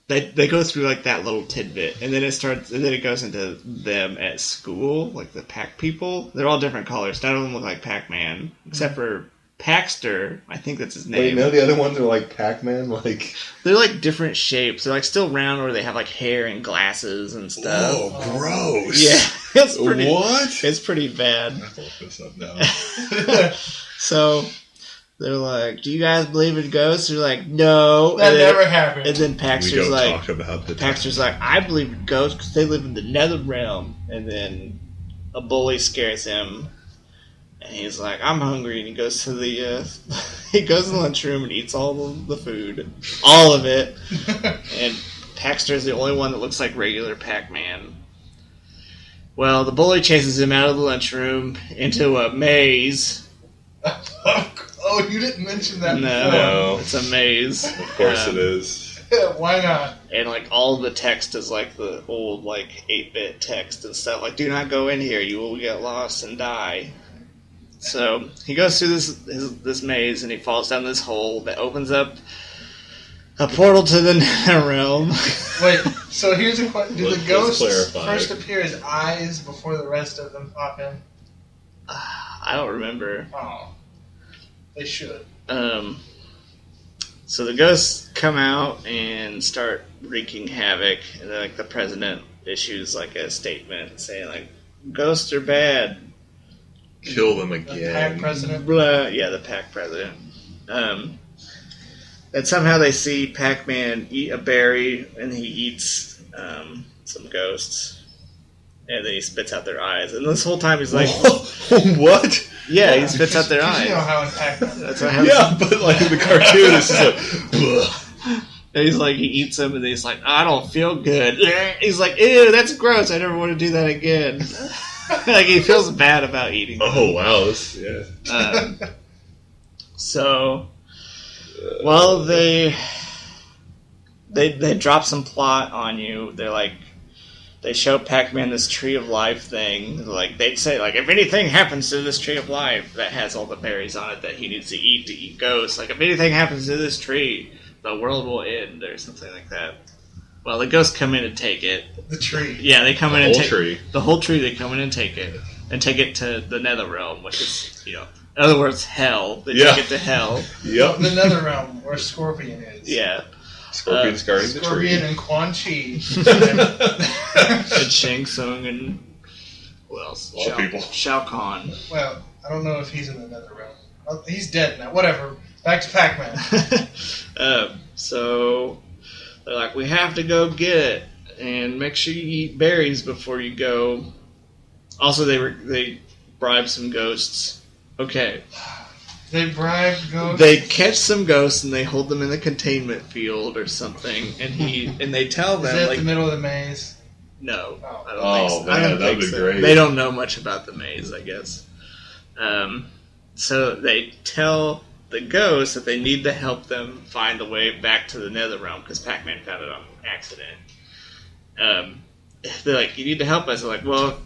They go through like that little tidbit, and then it goes into them at school, like the Pac people. They're all different colors. None of them look like Pac-Man, except for Paxter. I think that's his name. Wait, no, the other ones are like Pac-Man, like they're like different shapes. They're like still round, or they have like hair and glasses and stuff. oh, gross. Yeah, it's pretty. What? It's pretty bad. I have to look this up now. So they're like, "Do you guys believe in ghosts?" They're like, "No." That never happened. And then We Paxter's don't like, talk about the Paxter's like, "I believe in ghosts because they live in the nether realm." And then a bully scares him, and he's like, "I'm hungry," and he goes to the he goes to the lunchroom and eats all the food, all of it. And Paxter's the only one that looks like regular Pac-Man. Well, the bully chases him out of the lunchroom into a maze. Oh, you didn't mention that No. It's a maze. Of course it is. before. Why not? And like all the text is like the old like 8-bit text and stuff. Like, do not go in here; you will get lost and die. So he goes through this maze and he falls down this hole that opens up a portal to the nether realm. Wait, so here's a question. Do the Let's ghosts clarify. first appear as eyes before the rest of them pop in? I don't remember. Oh. They should. So the ghosts come out and start wreaking havoc, and then like the president issues like a statement saying like ghosts are bad. Kill them The again. Pac president. Blah, yeah, the Pac president. And somehow they see Pac-Man eat a berry, and he eats some ghosts, and then he spits out their eyes. And this whole time he's like, What? yeah, he spits out their Because eyes. you know how in Pac-Man. That's what happens. Yeah, but like in the cartoon, it's just like, bleh. And he's like, he eats them, and he's like, I don't feel good. He's like, ew, that's gross. I never want to do that again. Like, he feels bad about eating them. Oh wow, this, yeah. So, well, they drop some plot on you. They're like, they show Pac-Man this tree of life thing. Like, they'd say, like, if anything happens to this tree of life that has all the berries on it that he needs to eat ghosts, like, if anything happens to this tree, the world will end, or something like that. Well, the ghosts come in and take it. The tree. Yeah, they come in and Whole take tree. the whole tree. They come in and take it to the nether realm, which is, in other words, hell. They Yeah. take it to hell. Yep. The nether realm where Scorpion is. Yeah, Scorpion's guarding the tree. Scorpion and Quan Chi. and Shang Tsung and who else? A lot of people. Shao Kahn. Well, I don't know if he's in the nether realm. Oh, he's dead now. Whatever. Back to Pac-Man. So they're like, we have to go get it, and make sure you eat berries before you go. Also, they bribe some ghosts. Okay, They bribed ghosts. they catch some ghosts and they hold them in the containment field or something, and they tell Is them that like, the middle of the maze? no, Oh. I don't think so. I man, don't that'd think be so. great. They don't know much about the maze, I guess. So they tell the ghosts that they need to help them find the way back to the nether realm because Pac-Man found it on accident. They're like, you need to help us. They're like, well,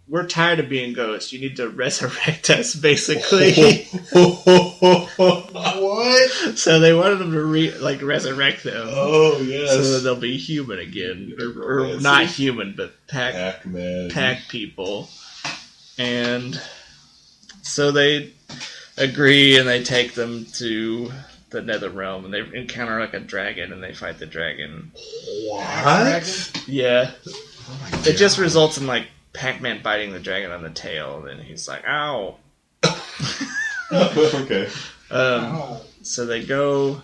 we're tired of being ghosts. You need to resurrect us, basically. What? So they wanted them to resurrect them. Oh yes. So that they'll be human again. Or Romancy. not human, but Pac-Man. Pac people. And so they agree and they take them to the nether realm and they encounter like a dragon and they fight the dragon. What? Yeah. Oh my It just God. results in like Pac-Man biting the dragon on the tail and he's like, ow. Okay. Oh. So they go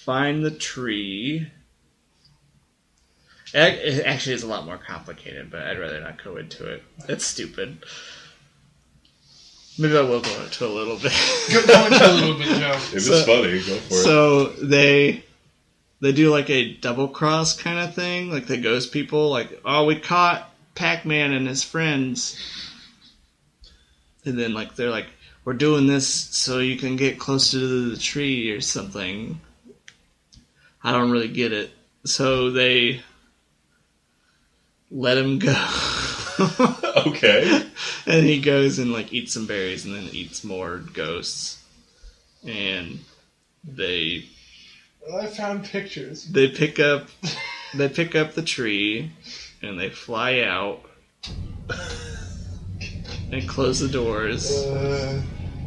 find the tree. It actually is a lot more complicated, but I'd rather not go into it. It's stupid. Maybe I will go into a little bit. Go into a little bit, Joe. If it's So- funny, go for it. So they do like a double cross kind of thing, like the ghost people, like, oh, we caught Pac-Man and his friends, and then like they're like, we're doing this so you can get closer to the tree or something. I don't really get it. So they let him go. Okay. And he goes and like eats some berries and then eats more ghosts. And I found pictures. They pick up the tree and they fly out and close the doors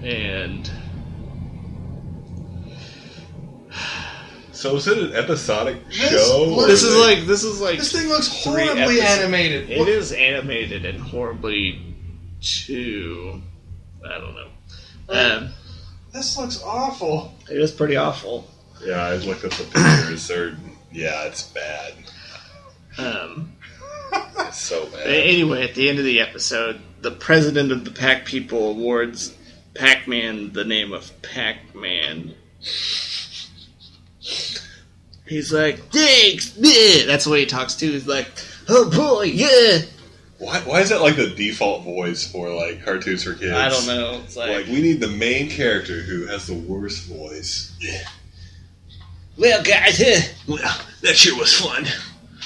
and So is it an episodic show? This is like This thing looks horribly animated. It is animated and horribly too. I don't know. This looks awful. It is pretty awful. Yeah, I looked up the pictures. It's bad. It's so bad. Anyway, at the end of the episode, the president of the Pac people awards PacMan the name of PacMan. He's like, thanks, yeah. That's the way he talks too. He's like, oh boy, yeah. Why is that like the default voice for like cartoons for kids? I don't know. It's like we need the main character who has the worst voice. Yeah. Well, guys, well, that sure was fun.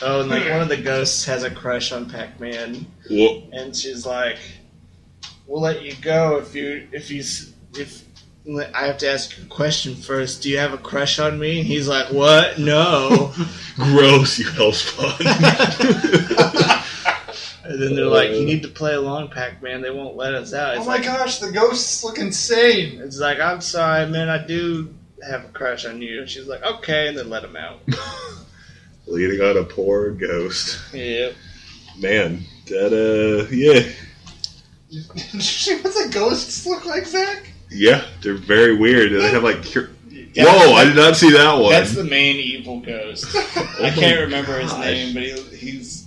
Oh, and like one of the ghosts has a crush on Pac-Man, and she's like, "We'll let you go if I have to ask you a question first. Do you have a crush on me?" He's like, "What? No." Gross, you hell's fun. And then they're like, "You need to play along, Pac-Man. They won't let us out." It's my gosh, the ghosts look insane. It's like, "I'm sorry, man. I do have a crush on you." And she's like, "Okay," and then let him out. Leading on a poor ghost. Yep. Man, that yeah. Did you see what the ghosts look like, Zack? Yeah, they're very weird. They have like. Whoa! I did not see that one. That's the main evil ghost. I can't remember his name, but he's.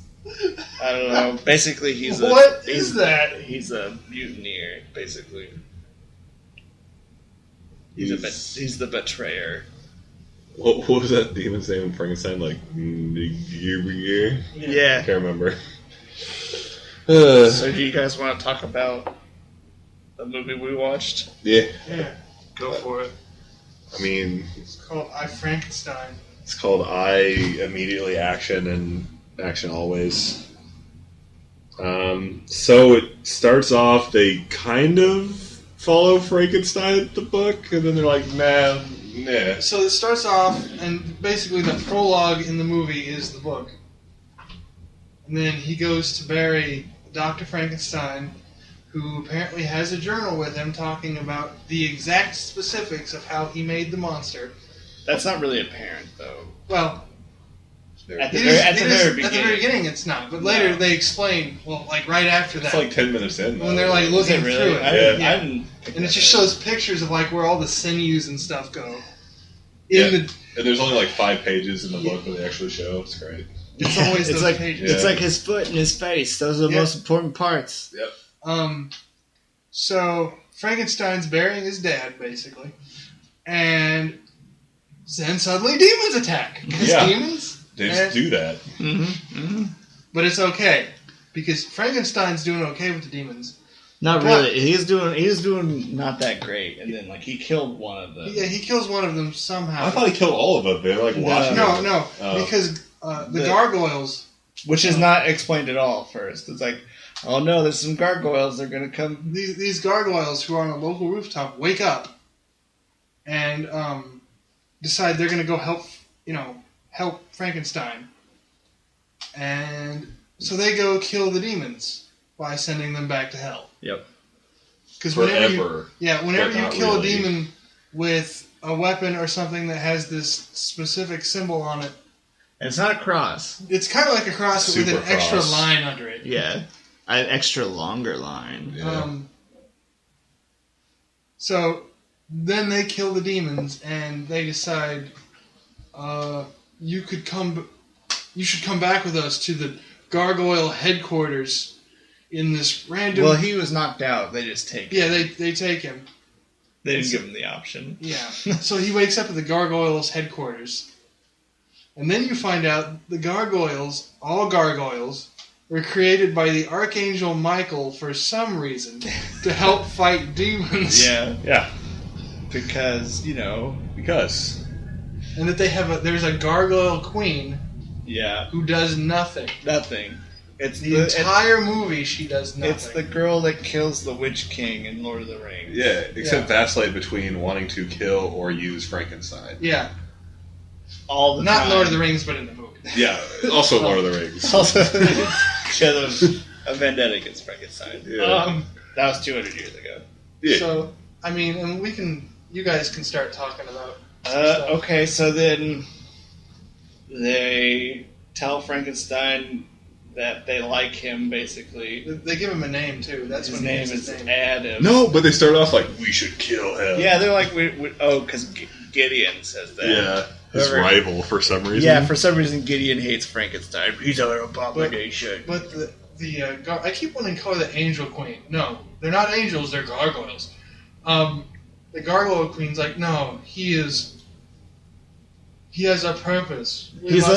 I don't know. Basically, he's a. What is that? He's a mutineer. Basically, he's the betrayer. What was that demon's name in Frankenstein? Like, yeah. Yeah. Can't remember. So, do you guys want to talk about the movie we watched? Yeah. Yeah. Go for it. I mean, It's called I, Frankenstein. it's called I Immediately Action and Action Always. So it starts off, they kind of follow Frankenstein at the book, and then they're like, nah. So it starts off, and basically the prologue in the movie is the book. And then he goes to bury Dr. Frankenstein, who apparently has a journal with him talking about the exact specifics of how he made the monster. That's not really apparent, though. Well, At the very beginning it's not, but later they explain, well, like right after that. It's like 10 minutes in, though. When they're like looking really? through it. Yeah. And it just shows pictures of like where all the sinews and stuff go. And there's only like 5 pages in the book that they actually show. It's great. It's always it's those like pages. It's like his foot and his face. Those are the most important parts. Yep. So Frankenstein's burying his dad, basically. And then suddenly demons attack. Because demons... They just do that. Mm-hmm. Mm-hmm. But it's okay. Because Frankenstein's doing okay with the demons. Not really. He's doing not that great. And then, like, he killed one of them. Yeah, he kills one of them somehow. I thought he killed all of them. They're like watching him. No. Because the gargoyles... Which is not explained at all first. It's like, oh no, there's some gargoyles. They're going to come... These gargoyles who are on a local rooftop wake up and decide they're going to go help Frankenstein. And so they go kill the demons by sending them back to hell. Yep. Because whenever Forever, you kill really. a demon with a weapon or something that has this specific symbol on it, And it's not a cross. it's kind of like a cross but with Super an extra cross. line under it. Yeah. An extra longer line. Yeah. So then they kill the demons and they decide you should come back with us to the gargoyle headquarters in this random... Well, he was knocked out. They just take him. Yeah, they take him. They didn't give him the option. Yeah. So he wakes up at the gargoyles headquarters. And then you find out the gargoyles, all gargoyles, were created by the Archangel Michael for some reason to help fight demons. Yeah. Yeah. Because, Because. And that there's a gargoyle queen Yeah. who does nothing. Nothing. It's The entire movie, she does nothing. It's the girl that kills the Witch King in Lord of the Rings. Yeah, except vacillate between wanting to kill or use Frankenstein. Yeah. All the Not time. Lord of the Rings, but in the movie. Yeah, also Lord of the Rings. Also, she has a vendetta against Frankenstein. Yeah. That was 200 years ago. Yeah. So, I mean, and you guys can start talking about Okay, so then they tell Frankenstein that they like him, basically. They give him a name, too. That's His when he name gets is his name. Adam. No, but they start off like, we should kill him. Yeah, they're like, because Gideon says that. Yeah, his Whoever- rival for some reason. Yeah, for some reason Gideon hates Frankenstein. He's our abomination. But I keep wanting to call her the Angel Queen. No, they're not angels, they're gargoyles. The Gargoyle Queen's like, no, he has a purpose. He's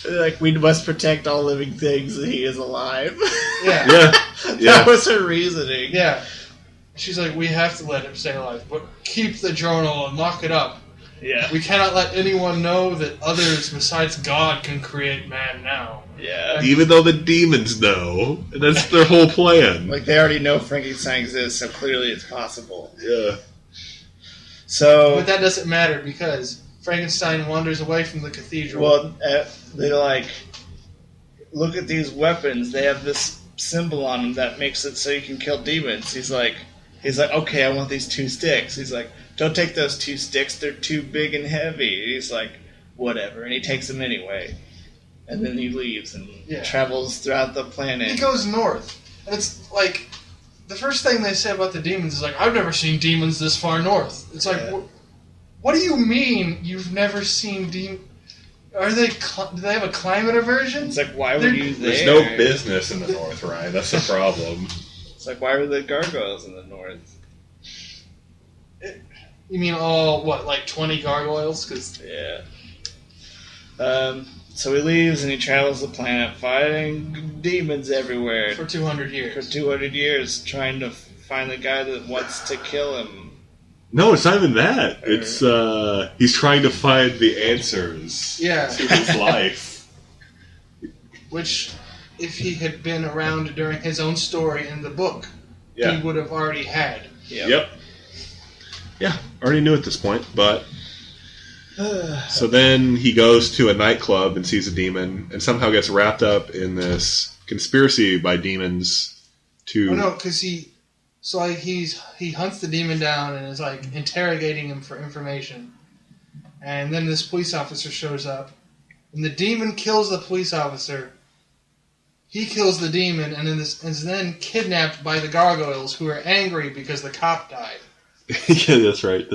like we must protect all living things, and he is alive. Yeah. Yeah. That was her reasoning. Yeah. She's like, we have to let him stay alive, but keep the journal and lock it up. Yeah. We cannot let anyone know that others besides God can create man now. Yeah. Even though the demons know. And that's their whole plan. Like, they already know Frankenstein exists, so clearly it's possible. Yeah. So, But that doesn't matter because Frankenstein wanders away from the cathedral. well, they're like, look at these weapons. They have this symbol on them that makes it so you can kill demons. He's like, okay, I want these 2 sticks. He's like, don't take those 2 sticks. They're too big and heavy. He's like, whatever. And he takes them anyway. And then he leaves and travels throughout the planet. He goes north. And it's like, the first thing they say about the demons is like, I've never seen demons this far north. It's like, what do you mean you've never seen demons? Do they have a climate aversion? It's like, why were you there? There's no business in the north, Ryan. That's the problem. It's like, why were the gargoyles in the north? You mean all, like 20 gargoyles? Yeah. So he leaves and he travels the planet fighting demons everywhere. For 200 years. For 200 years, trying to find the guy that wants to kill him. No, it's not even that. It's, he's trying to find the answers to his life. Which, if he had been around during his own story in the book, he would have already had. Yep. Yeah, already knew at this point, but... So then he goes to a nightclub and sees a demon, and somehow gets wrapped up in this conspiracy by demons to... Oh no, because he hunts the demon down and is like interrogating him for information. And then this police officer shows up, and the demon kills the police officer. He kills the demon, and is then kidnapped by the gargoyles, who are angry because the cop died. Yeah, that's right.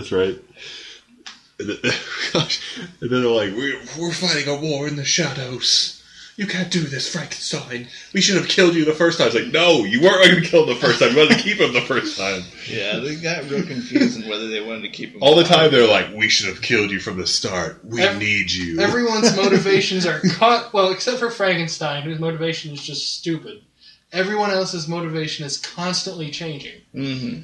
Gosh. And then they're like, we're fighting a war in the shadows. You can't do this, Frankenstein. We should have killed you the first time. It's like, no, you weren't going to kill him the first time. You wanted to keep him the first time. Yeah, they got real confused on whether they wanted to keep him All the alive. time they're like, we should have killed you from the start. We need you. Everyone's motivations are cut. Well, except for Frankenstein, whose motivation is just stupid. Everyone else's motivation is constantly changing. Mm-hmm.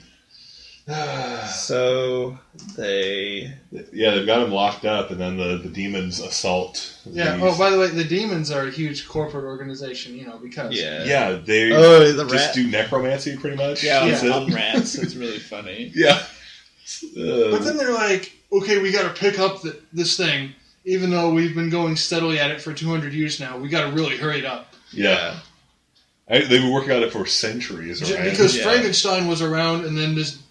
So they've got him locked up, and then the demons assault. Yeah. Oh, by the way, the demons are a huge corporate organization, because. Yeah, they just do necromancy, pretty much. Yeah, on rats. It's really funny. Yeah. But then they're like, okay, we got to pick up this thing, even though we've been going steadily at it for 200 years now. We got to really hurry it up. Yeah. They've been working on it for centuries, right? Because Frankenstein was around, and then this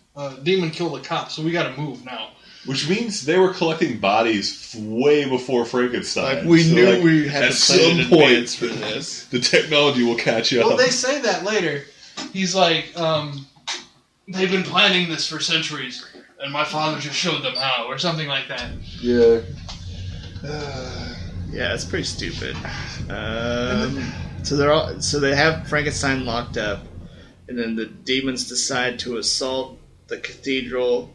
demon killed a cop, so we got to move now. Which means they were collecting bodies way before Frankenstein. Like, we knew we had to plan in advance for this. The technology will catch up. Well, they say that later. He's like, they've been planning this for centuries, and my father just showed them how, or something like that. Yeah. Yeah, it's pretty stupid. So they have Frankenstein locked up, and then the demons decide to assault the cathedral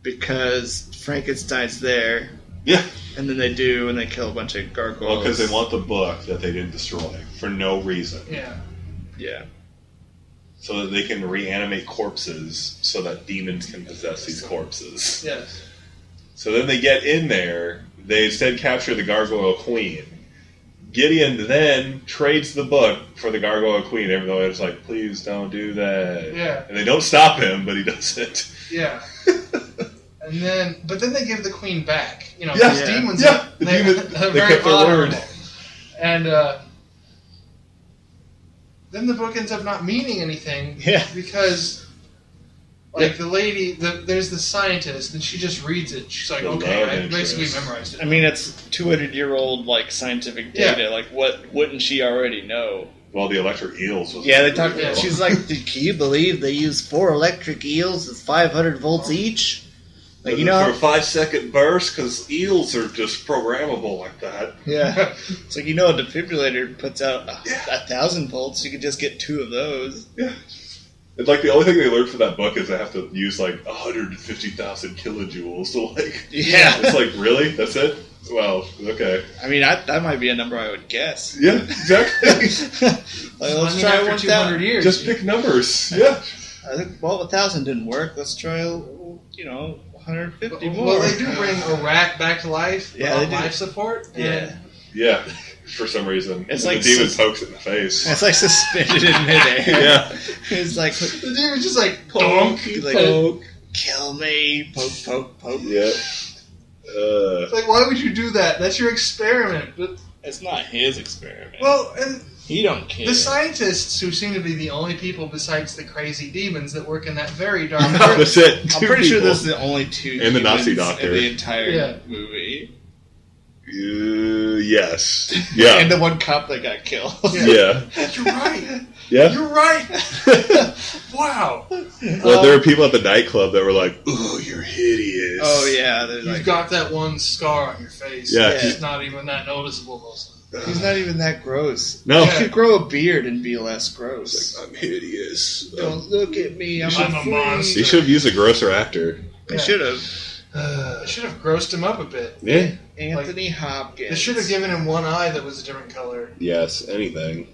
because Frankenstein's there. Yeah. And then they do, and they kill a bunch of gargoyles. Well, because they want the book that they didn't destroy for no reason. Yeah. Yeah. So that they can reanimate corpses so that demons can possess these corpses. Yes. So then they get in there. They instead capture the Gargoyle Queen. Gideon then trades the book for the Gargoyle Queen, even though it's like, please don't do that. Yeah. And they don't stop him, but he does it. Yeah. But then they give the queen back. You know, Yeah. these demons, Yeah. they're They very kept their honorable. word. And then the book ends up not meaning anything. Yeah. Because, like, the lady, there's the scientist, and she just reads it. She's like, The okay, love I basically interest. memorized it. I mean, it's 200-year-old like scientific data. Yeah. Like, what wouldn't she already know? Well, the electric eels was Yeah, they talk. Yeah. She's like, "Can you believe they use 4 electric eels with 500 volts each?" Like, for you know, a 5-second burst, because eels are just programmable like that. yeah. It's like, you know, a defibrillator puts out 1,000 volts. You could just get 2 of those. Yeah. It's like the only thing they learned from that book is they have to use like 150,000 kilojoules. So like, Yeah. it's like, really? That's it? Well, okay. I mean, that might be a number I would guess. Yeah, exactly. Like, let's try after 200 1,000. years. Just pick numbers. Yeah. I think, well, 1,000 didn't work. Let's try, 150 more. Well, they do bring a rat back to life. Yeah, on they do. life support. Yeah. And Yeah. For some reason. It's And like the demon sus- pokes it in the face. It's like suspended in midair. Yeah. It's like, the demon's just like, poke, donk. like, Poke. kill me, poke, poke, poke. Yeah. It's like, why would you do that? That's your experiment. But, It's not his experiment. well, and He don't care. the scientists, who seem to be the only people besides the crazy demons that work in that very dark No, room. that's it. I'm Two pretty sure people. this is the only 2 And the Nazi demons doctor. in the entire Yeah. movie. Yes. Yeah. And the one cop that got killed. Yeah. You're right. Yeah. You're right. Wow. Well, there were people at the nightclub that were like, "Ooh, you're hideous." Oh, yeah. They're You've like, got that one scar on your face. Yeah. It's not even that noticeable most of the time. he's not even that gross. No. He could grow a beard and be less gross. I'm hideous. Don't look at me. I'm I'm a free. monster. He should have used a grosser actor. They should have. I should have grossed him up a bit. Yeah. Anthony Hopkins. They should have given him one eye that was a different color. Yes. Anything.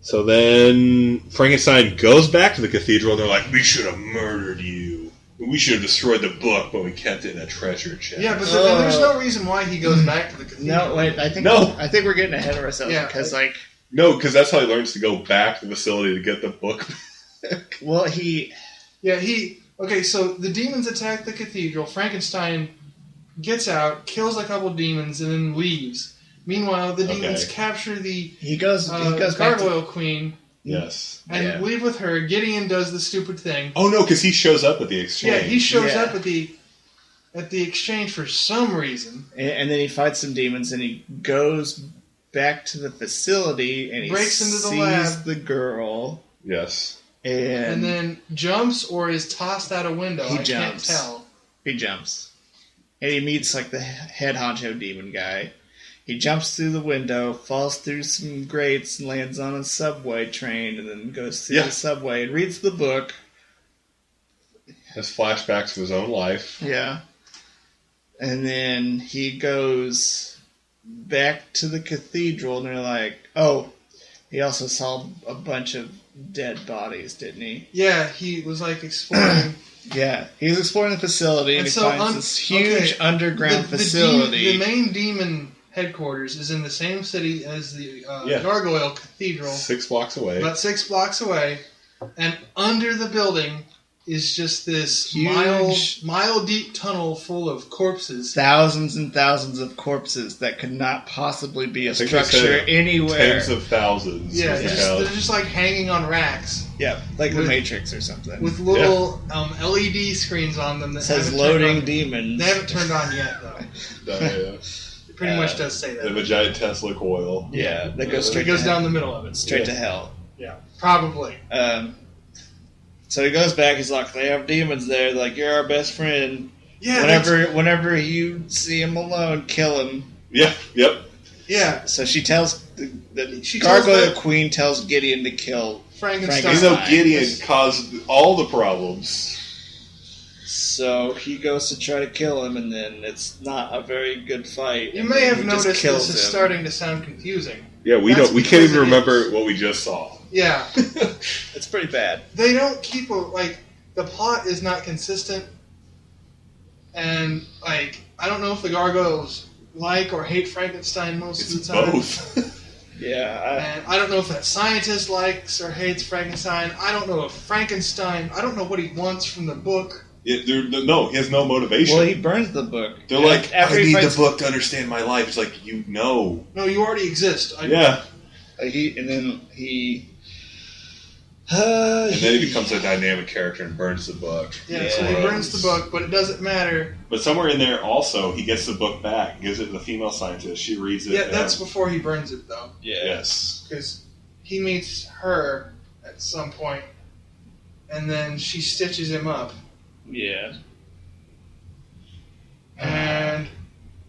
So then Frankenstein goes back to the cathedral, and they're like, "We should have murdered you. We should have destroyed the book, but we kept it in a treasure chest." Yeah, but there's no reason why he goes back to the cathedral. No, wait. I think we're getting ahead of ourselves because, No, because that's how he learns to go back to the facility to get the book. well, Okay, so the demons attack the cathedral. Frankenstein gets out, kills a couple demons, and then leaves. Meanwhile, the demons capture the he goes back to Gargoyle Queen Yes. and leave with her. Gideon does the stupid thing. Oh no, because he shows up at the exchange. Yeah, he shows up at the exchange for some reason. and then he fights some demons, and he goes back to the facility, and he Breaks into the sees lab. the girl, Yes. And then jumps or is tossed out a window. He I jumps. can't tell. he jumps, and he meets like the head honcho demon guy. He jumps through the window, falls through some grates, and lands on a subway train, and then goes through the subway and reads the book. Has flashbacks to his own life. Yeah. And then he goes back to the cathedral, and they're like, oh, he also saw a bunch of dead bodies, didn't he? Yeah, he was like exploring. Yeah. He was exploring the facility, and he so finds this huge underground facility. The main demon headquarters is in the same city as the Gargoyle Cathedral. 6 blocks away. About 6 blocks away. And under the building is just this Huge- mile deep tunnel full of corpses. Thousands and thousands of corpses that could not possibly be a think they structure said anywhere. Tens of thousands. Yeah, was the they're count. just like hanging on racks Yeah, like the With- Matrix or something. with little LED screens on them that It says haven't turned loading on. demons. They haven't turned on yet, though. Yeah. It pretty much does say They have that. a giant Tesla coil. Yeah, that goes It straight goes to down hell. the middle of it. Straight Yeah. to hell. Yeah, probably. So he goes back. He's like, "They have demons there. They're like, you're our best friend. Yeah. Whenever you see him alone, kill him." Yeah. Yep. Yeah. So she tells the She tells Gargoyle the- Queen tells Gideon to kill. Frankenstein. Even though Fine. Gideon caused all the problems. So he goes to try to kill him, and then it's not a very good fight. You and may then have he just noticed kills this is him. starting to sound confusing. Yeah, we That's don't. We can't because even it remember is. what we just saw. Yeah. It's pretty bad. They don't keep the plot is not consistent, and I don't know if the gargoyles like or hate Frankenstein most It's of the time. both. Yeah, And I don't know if that scientist likes or hates Frankenstein. I don't know if Frankenstein... I don't know what he wants from the book. No, he has no motivation. Well, he burns the book. They're like, I after he need the fights- book to understand my life. It's like, you know. No, you already exist. Yeah. and then he. And then he becomes a dynamic character and burns the book. Yeah, so he burns the book, but it doesn't matter. But somewhere in there also, he gets the book back, gives it to the female scientist. She reads it. Yeah, that's before he burns it, though. Yeah. Yes. Because he meets her at some point, and then she stitches him up. Yeah. And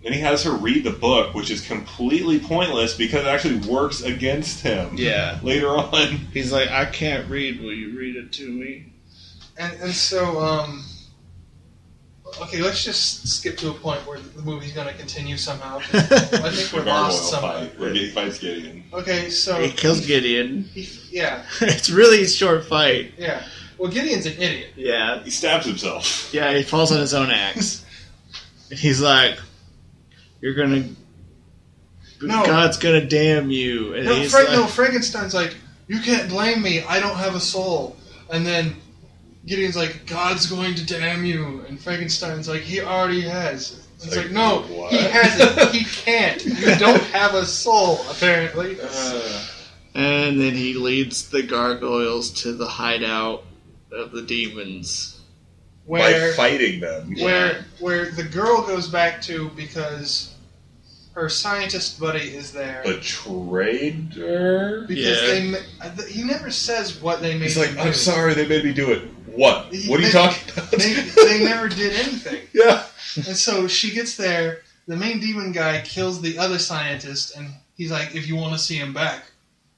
Then he has her read the book, which is completely pointless because it actually works against him. Yeah. Later on. He's like, I can't read. Will you read it to me? and so, okay, let's just skip to a point where the movie's going to continue somehow. I think The we're gargoyle lost somehow. fight where he fights Gideon. Okay, so... He kills Gideon. Yeah, It's really a short fight. yeah. Well, Gideon's an idiot. Yeah. He stabs himself. Yeah, he falls on his own axe. He's like, "You're gonna, No. God's gonna damn you." And he's like, Frankenstein's like, you can't blame me, I don't have a soul. And then Gideon's like, God's going to damn you. And Frankenstein's like, he already has. It's like, no, what? he hasn't. He can't. You don't have a soul, apparently. and then he leads the gargoyles to the hideout of the demons. By Where fighting them. where the girl goes back to because her scientist buddy is there. Betrayed her? Because he never says what they made He's him like, I'm do. sorry they made me do it. What? What are you talking about? They never did anything. Yeah. And so she gets there, the main demon guy kills the other scientist, and he's like, if you want to see him back,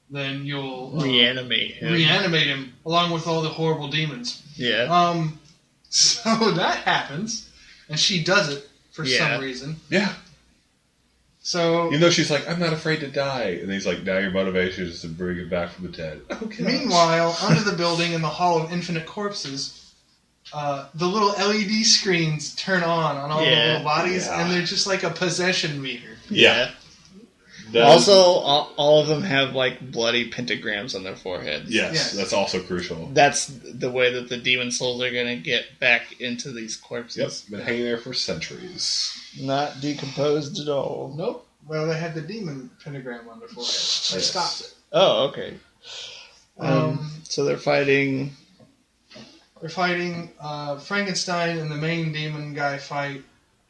then you'll Reanimate him. reanimate him, along with all the horrible demons. Yeah. So that happens, and she does it for Yeah. some reason. Yeah. So, Even though she's like, I'm not afraid to die. And he's like, now your motivation is to bring it back from the dead. Okay. meanwhile, under the building in the Hall of Infinite Corpses, the little LED screens turn on all the little bodies, Yeah. and they're just like a possession meter. Yeah. Also, all of them have like bloody pentagrams on their foreheads. Yes, that's also crucial. That's the way that the demon souls are going to get back into these corpses. Yep, been hanging there for centuries. Not decomposed at all. Nope. Well, they had the demon pentagram on their forehead. They Yes. stopped it. Oh, okay. So they're fighting. They're fighting Frankenstein and the main demon guy fight.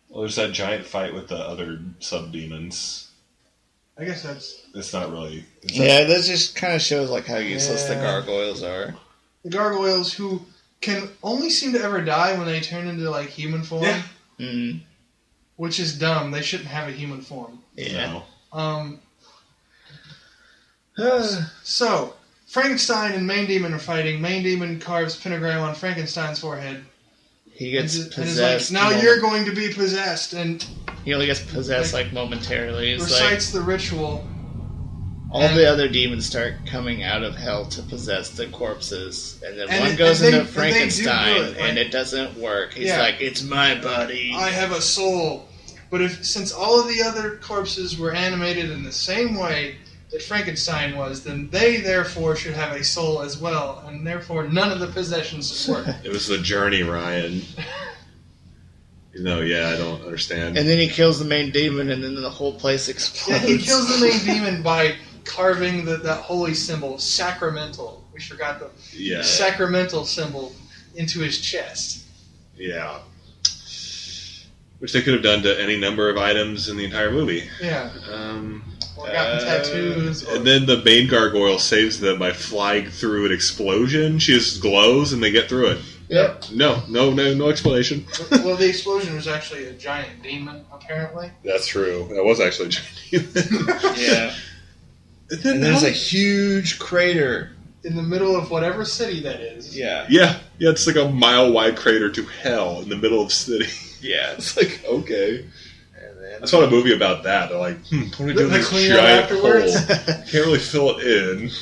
Well, there's that giant fight with the other sub-demons. I guess that's... It's not really... Yeah, that just kind of shows like how useless the Yeah. gargoyles are. The gargoyles who can only seem to ever die when they turn into like human form. Yeah. Mm. Which is dumb. They shouldn't have a human form. Yeah. No. So, Frankenstein and Main Demon are fighting. Main Demon carves pentagram on Frankenstein's forehead. He gets and is possessed. like, now you're going to be possessed, and He only gets possessed like momentarily. It's like recites the ritual. all the other demons start coming out of hell to possess the corpses, and then And one it- goes and they- into and they do Frankenstein, good, like- and it doesn't work. He's Yeah. like, "It's my body." I have a soul. But since all of the other corpses were animated in the same way that Frankenstein was, then they therefore should have a soul as well, and therefore none of the possessions work. It was the journey, Ryan. No, yeah, I don't understand. And then he kills the main demon, and then the whole place Yeah, explodes. he kills the main demon by carving that holy symbol, sacramental. We forgot the Yeah. sacramental symbol into his chest. Yeah. Which they could have done to any number of items in the entire movie. Yeah, Um, or gotten tattoos. Or, and then the main gargoyle saves them by flying through an explosion. She just glows and they get through it. Yep. No explanation. Well, the explosion was actually a giant demon, apparently. That's true. That was actually a giant. Yeah. and there's a huge crater. In the middle of whatever city that is. Yeah. Yeah, it's like a mile-wide crater to hell in the middle of the city. Yeah. It's like, okay. And then I saw a movie about that. They're like, what do we do with The this cleanup giant afterwards? hole? Can't really fill it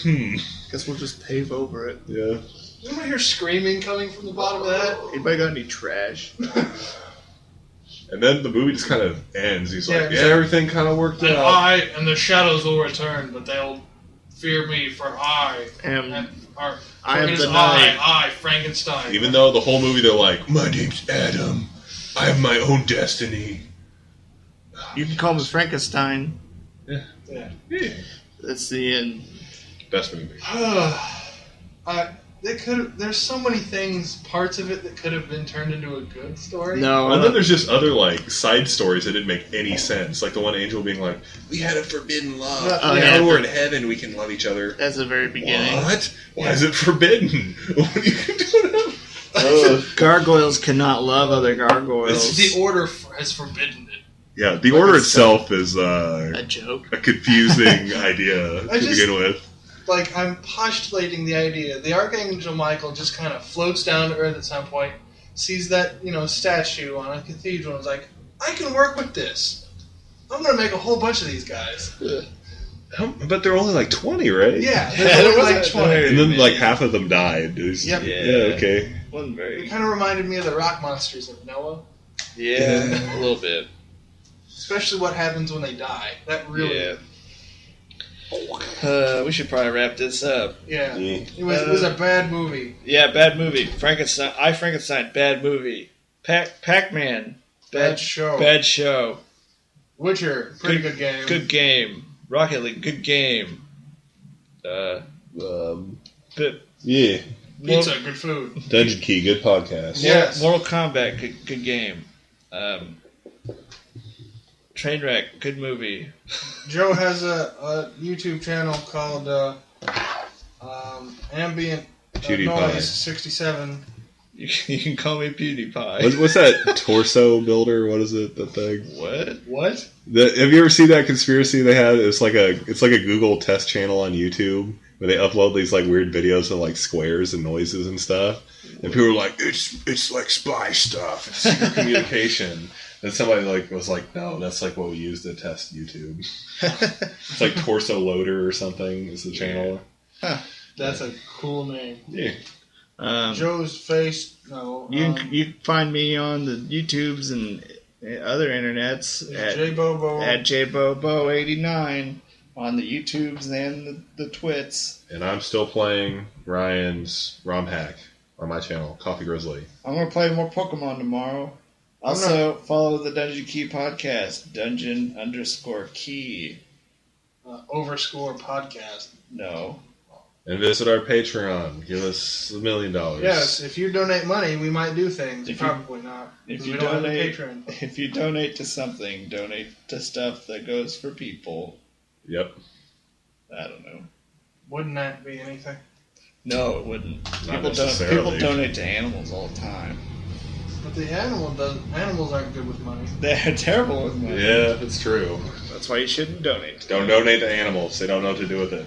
in. guess we'll just pave over it. Yeah. Anybody hear screaming coming from the bottom of that? Anybody got any trash? And then the movie just kind of ends. He's like, Yeah, everything kind of worked And out. and the shadows will return, but they'll fear me, for I am the night. I, Frankenstein. Even though the whole movie they're like, my name's Adam. I have my own destiny. You can call me Frankenstein. Yeah. That's the end. Best movie. There's so many things, parts of it that could have been turned into a good story. No. And then there's just other like side stories that didn't make any sense. Like the one angel being like, we had a forbidden love. Now we're in heaven, we can love each other. That's the very beginning. What? Why is it forbidden? What are you doing? Gargoyles cannot love other gargoyles. The Order has forbidden it. Yeah, the order itself is a joke. a confusing idea to begin with. Like, I'm postulating the idea. The Archangel Michael just kind of floats down to Earth at some point, sees that, statue on a cathedral, and is like, I can work with this. I'm going to make a whole bunch of these guys. But they're only like 20, right? Yeah, there's only like 20. And then like half of them died. Yep. Yeah, okay. Wasn't very. It kind of reminded me of the rock monsters of Noah. Yeah, a little bit. Especially what happens when they die. That really... Yeah. We should probably wrap this up. Yeah. It was a bad movie. Yeah, bad movie. Frankenstein, bad movie. PacMan, Bad show. Bad show. Witcher, pretty good game. Good game. Rocket League, good game. Yeah. Pizza, good food. Dungeon Key, good podcast. Yes. Mortal Kombat, good game. Trainwreck, good movie. Joe has a YouTube channel called Ambient Noise 67. You can call me PewDiePie. What's that torso builder? What is it? That thing? What? Have you ever seen that conspiracy they had? It's like a Google test channel on YouTube where they upload these like weird videos of like squares and noises and stuff. And people are like, it's like spy stuff. It's secret communication. And somebody like was like, no, that's like what we use to test YouTube. It's like Torso Loader or something is the channel. Huh. That's a cool name. Yeah. Joe's face. No. You can find me on the YouTubes and other internets at JBobo89 on the YouTubes and the Twits. And I'm still playing Ryan's ROM hack on my channel, CoffeeGrizzly. I'm going to play more Pokemon tomorrow. Also, follow the Dungeon Key podcast, Dungeon_Key. Overscore podcast. No. And visit our Patreon. Give us $1 million. Yes, if you donate money, we might do things. Probably not. If we you don't have a donate, Patreon. if you donate to something, donate to stuff that goes for people. Yep. I don't know. Wouldn't that be anything? No, it wouldn't. Not People necessarily. donate to animals all the time. But the animals aren't good with money. They're terrible with money. Yeah, that's true. That's why you shouldn't donate. Don't donate to animals. They don't know what to do with it.